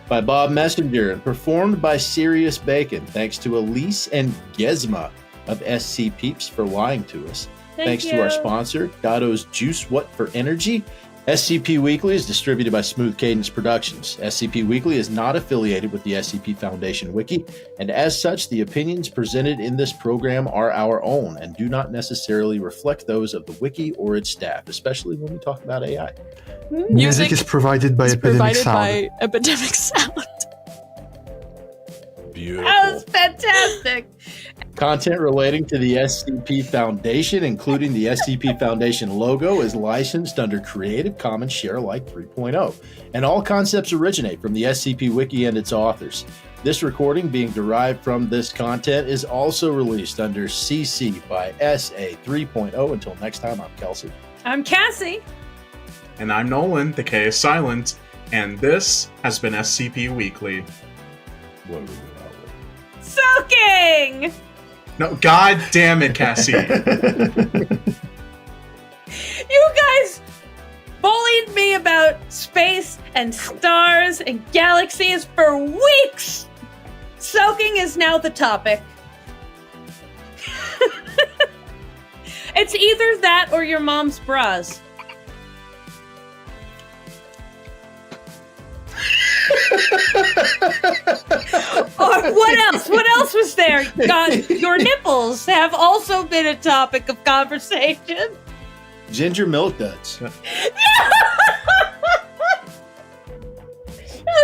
By Bob Messenger and performed by SiriusBacon. Thanks to Aleece and Guezma of SCPeeps for lying to us. Thanks to our sponsor, Dado's Juice What for Energy. SCP Weekly is distributed by Smooth Cadence Productions. SCP Weekly is not affiliated with the SCP Foundation Wiki, and as such, the opinions presented in this program are our own and do not necessarily reflect those of the Wiki or its staff, especially when we talk about AI. Music is provided by Epidemic Sound. Epidemic Sound. Beautiful. That was fantastic. Content relating to the SCP Foundation, including the SCP Foundation logo, is licensed under Creative Commons Share-alike 3.0, and all concepts originate from the SCP Wiki and its authors. This recording, being derived from this content, is also released under CC by SA 3.0. Until next time, I'm Kelsey. I'm Cassie. And I'm Nolan, the K is silent, and this has been SCP Weekly. What are we doing out with? Soaking! No, god damn it, Cassie. You guys bullied me about space and stars and galaxies for weeks! Soaking is now the topic. It's either that or your mom's bras. Or what else? What else was there? God, your nipples have also been a topic of conversation. Ginger milk duds. I'm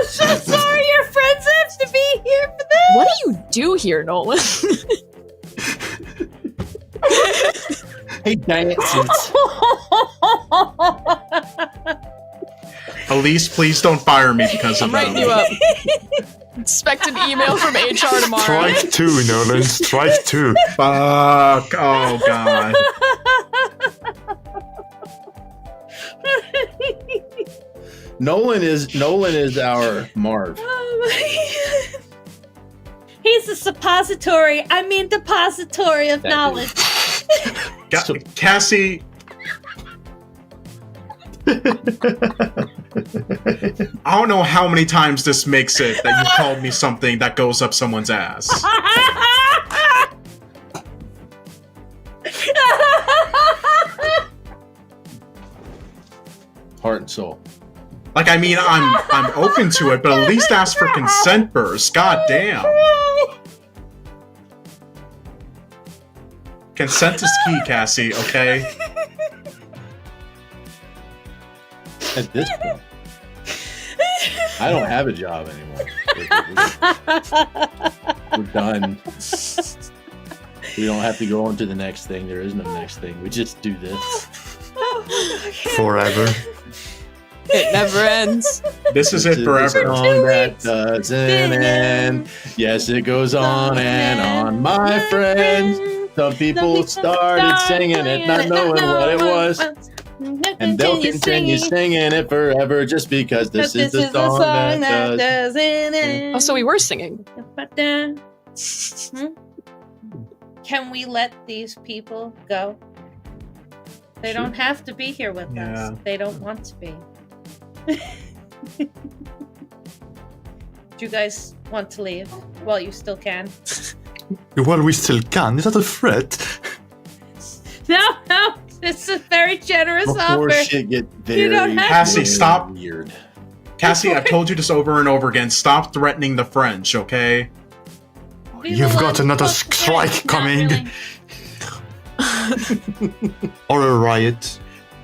so sorry your friends have to be here for this. What do you do here, Nolan? Hey, dances. Aleece, please don't fire me because of I'm writing you up. Expect an email from HR tomorrow. Strike two, Nolan. Strike two. Fuck. Oh, God. Nolan is our Marv. Oh my God. He's a suppository. Depository of knowledge. Cassie. I don't know how many times this makes it that you called me something that goes up someone's ass. Heart and soul. Like, I mean, I'm open to it, but at least ask for consent first. God damn. Consent is key, Cassie, okay? At this point, I don't have a job anymore. We're done. We don't have to go on to the next thing. There is no next thing. We just do this. Forever. It never ends. This is it It's a forever. song that doesn't end. Yes, it goes on and on, my friends. Some people started singing it, not knowing what it was. And they'll continue singing it forever just because this is the song that does. Oh, so we were singing. Can we let these people go? They don't have to be here with us. They don't want to be. Do you guys want to leave? Well, you still can. Well, we still can. Is that a threat? No, it's a very generous Before offer. shit get very You don't have Cassie, stop. weird. Cassie, I've told you this over and over again. Stop threatening the French, okay? You've got another strike coming. Or a riot.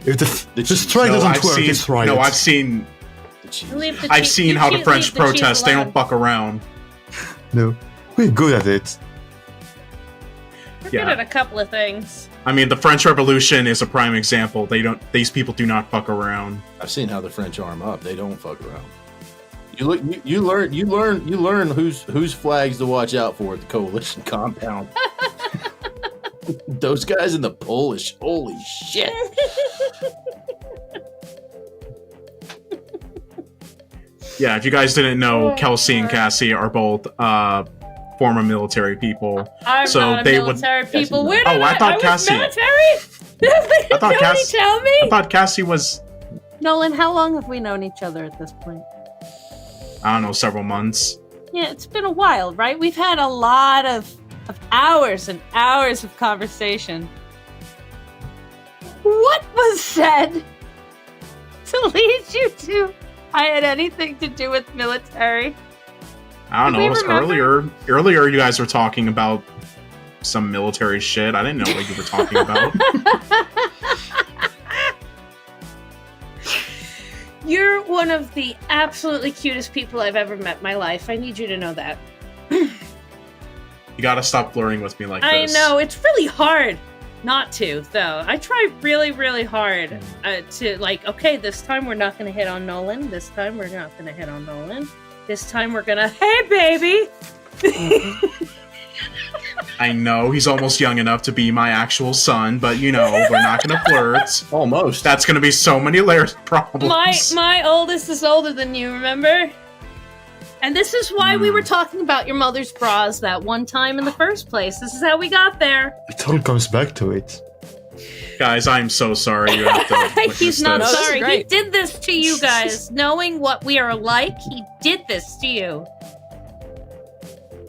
If the strike doesn't work, it's riot. No, I've seen how the French protest. They don't fuck around. No, we're good at it. We're good at a couple of things. I mean, the French Revolution is a prime example. These people do not fuck around. I've seen how the French arm up. They don't fuck around. You learn whose flags to watch out for at the coalition compound. Those guys in the Polish, holy shit. Yeah, if you guys didn't know, Kelsey and Cassie are both former military people. I'm so not a they military would. people. Where Oh, did I thought was Cassie. military? I thought Cassie. Tell me. I thought Cassie was. Nolan, how long have we known each other at this point? I don't know, several months. Yeah, it's been a while, right? We've had a lot of hours and hours of conversation. What was said to lead you to I had anything to do with military? I don't know. It was earlier. Earlier, you guys were talking about some military shit. I didn't know what you were talking about. You're one of the absolutely cutest people I've ever met in my life. I need you to know that. You gotta stop flirting with me like this. I know, it's really hard not to, though. I try really, really hard to, like, okay, this time we're not going to hit on Nolan. This time we're not going to hit on Nolan. This time we're going to, hey, baby! I know he's almost young enough to be my actual son, but you know, we're not gonna flirt. Almost. That's gonna be so many layers of problems. My oldest is older than you, remember? And this is why we were talking about your mother's bras that one time in the first place. This is how we got there. It all comes back to it. Guys, I'm so sorry you have to witness He's not this. sorry. He did this to you guys. Knowing what we are like, he did this to you.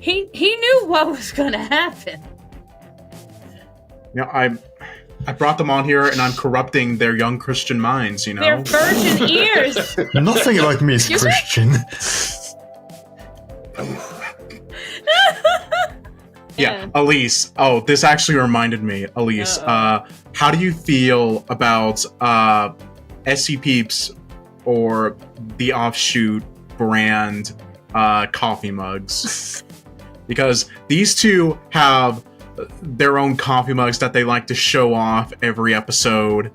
He knew what was going to happen. You know, I brought them on here and I'm corrupting their young Christian minds, you know? Their virgin ears. Nothing about me is Christian. Yeah, Aleece. Oh, this actually reminded me, Aleece. How do you feel about SCPeeps or the offshoot brand coffee mugs? Because these two have their own coffee mugs that they like to show off every episode.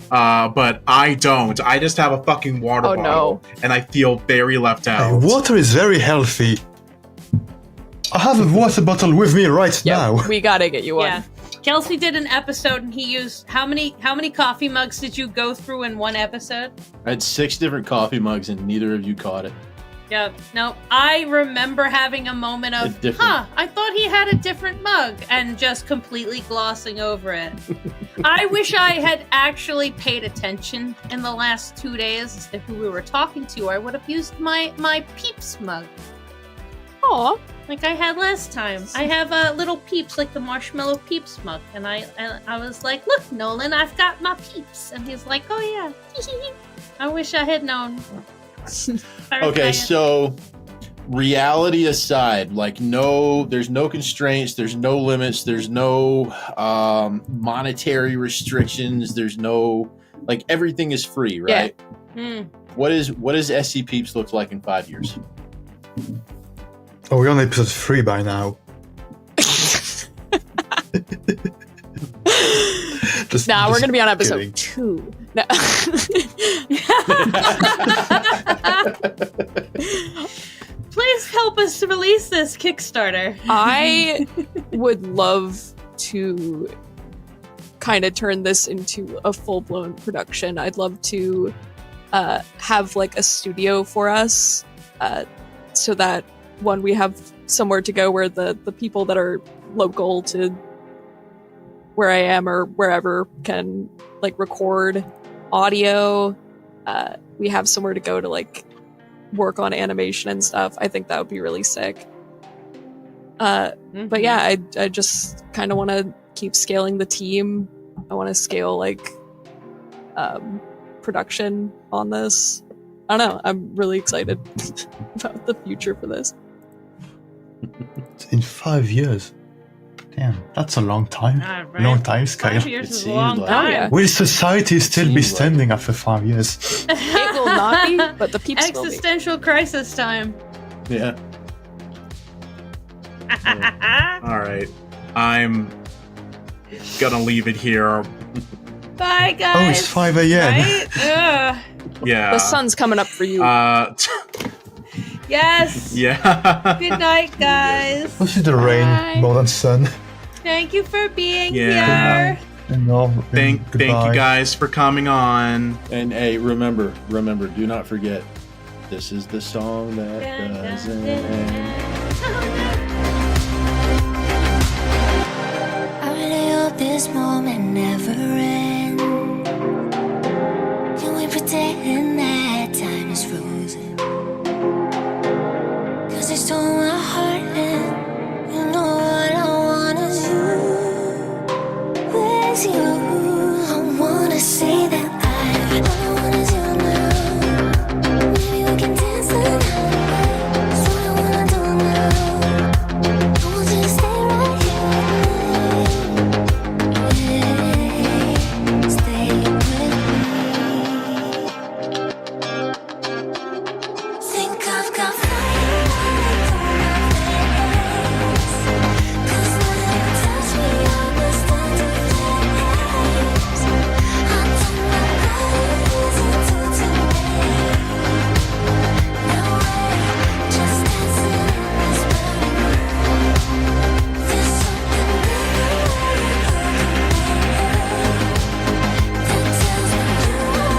But I don't. I just have a fucking water bottle. And I feel very left out. Water is very healthy. I have a water bottle with me right now. We gotta get you one. Yeah. Kelsey did an episode and he used how many coffee mugs did you go through in one episode? I had 6 different coffee mugs and neither of you caught it. Yeah, no, I remember having a moment of, I thought he had a different mug, and just completely glossing over it. I wish I had actually paid attention in the last 2 days as to who we were talking to. I would have used my Peeps mug. Aw. Like I had last time. I have a little Peeps, like the Marshmallow Peeps mug, and I was like, look, Nolan, I've got my Peeps. And he's like, oh yeah. I wish I had known. Okay, so reality aside, like there's no constraints, there's no limits, there's no monetary restrictions, there's no, like, everything is free, right? Yeah. What does SCPeeps look like in 5 years? Oh, we're on episode 3 by now. We're gonna be on episode 2. No. Please help us to release this Kickstarter. I would love to kind of turn this into a full-blown production. I'd love to have like a studio for us, so that one, we have somewhere to go where the people that are local to where I am or wherever can like record audio. We have somewhere to go to like work on animation and stuff. I think that would be really sick. But yeah, I just kind of want to keep scaling the team. I want to scale like production on this. I don't know. I'm really excited about the future for this. In 5 years. Damn, that's a long time. Right. Long time scale. 5 years It is a seems long like- time. Oh, yeah. Will society still be Seems like- standing after 5 years? It will not be, but the peeps will be. Existential crisis time. Yeah. All right, I'm gonna leave it here. Bye, guys. Oh, it's 5 a.m. Right? Ugh. Yeah. The sun's coming up for you. Yes. Yeah. Good night, guys. This is the rain Bye. more than sun. Thank you for being Yeah. here. No, Thank you goodbye. guys for coming on. And hey, remember, do not forget, this is the song that doesn't end. I really hope this moment never ends. Can we pretend that time is frozen? 'Cause it's torn my heart and you know what I want is you. Where's you? I wanna say that all I want is you now. Maybe we can dance the night away. That's what I wanna do now. I want you to stay right here with me. Yeah, stay with me. Think I've got fire on my face. 'Cause when you touch me, I must stand in flames. I don't know what easy to make. No way, just dancing in this burning room. There's something bigger that tells me you are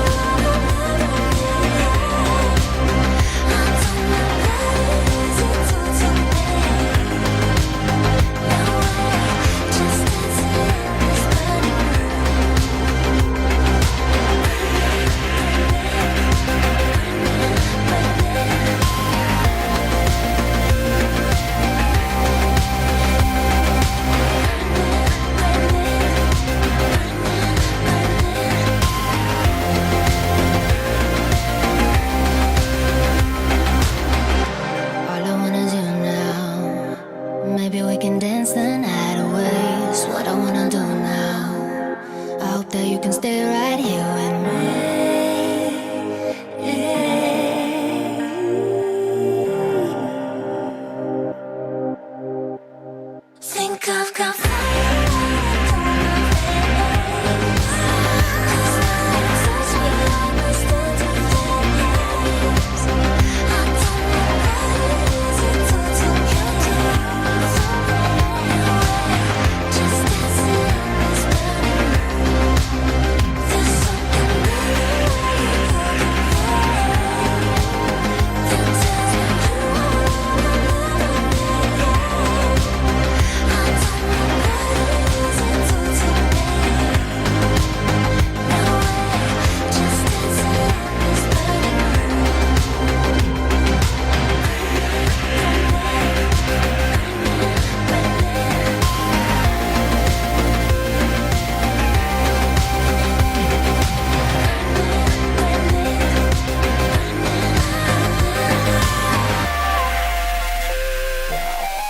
all I wanna do now. Maybe we can dance the night away. It's what I wanna do now. I hope that you can stay right here with me. Think I've got fire on my face. 'Cause when you touch me, I must stand in flames. I don't know what easy to just dancing in this burning room. There's something bigger that tells me you are I don't know what easy to no way, just dancing in this burning room.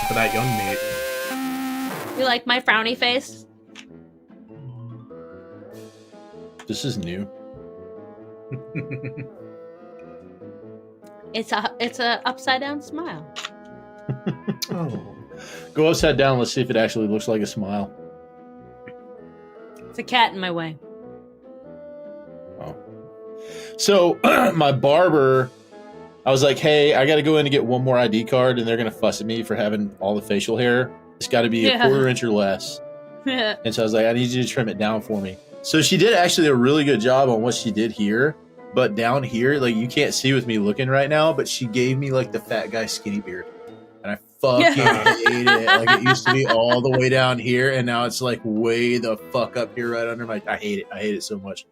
For that young mate. You like my frowny face? This is new. It's a upside down smile. Oh. Go upside down. Let's see if it actually looks like a smile. It's a cat in my way. Oh. So my barber, I was like, hey, I got to go in to get one more ID card, and they're going to fuss at me for having all the facial hair. It's got to be a Yeah. quarter inch or less. And so I was like, I need you to trim it down for me. So she did actually a really good job on what she did here. But down here, like you can't see with me looking right now, but she gave me like the fat guy skinny beard. And I fucking hate it. Like it used to be all the way down here, and now it's like way the fuck up here right under my. I hate it. I hate it so much.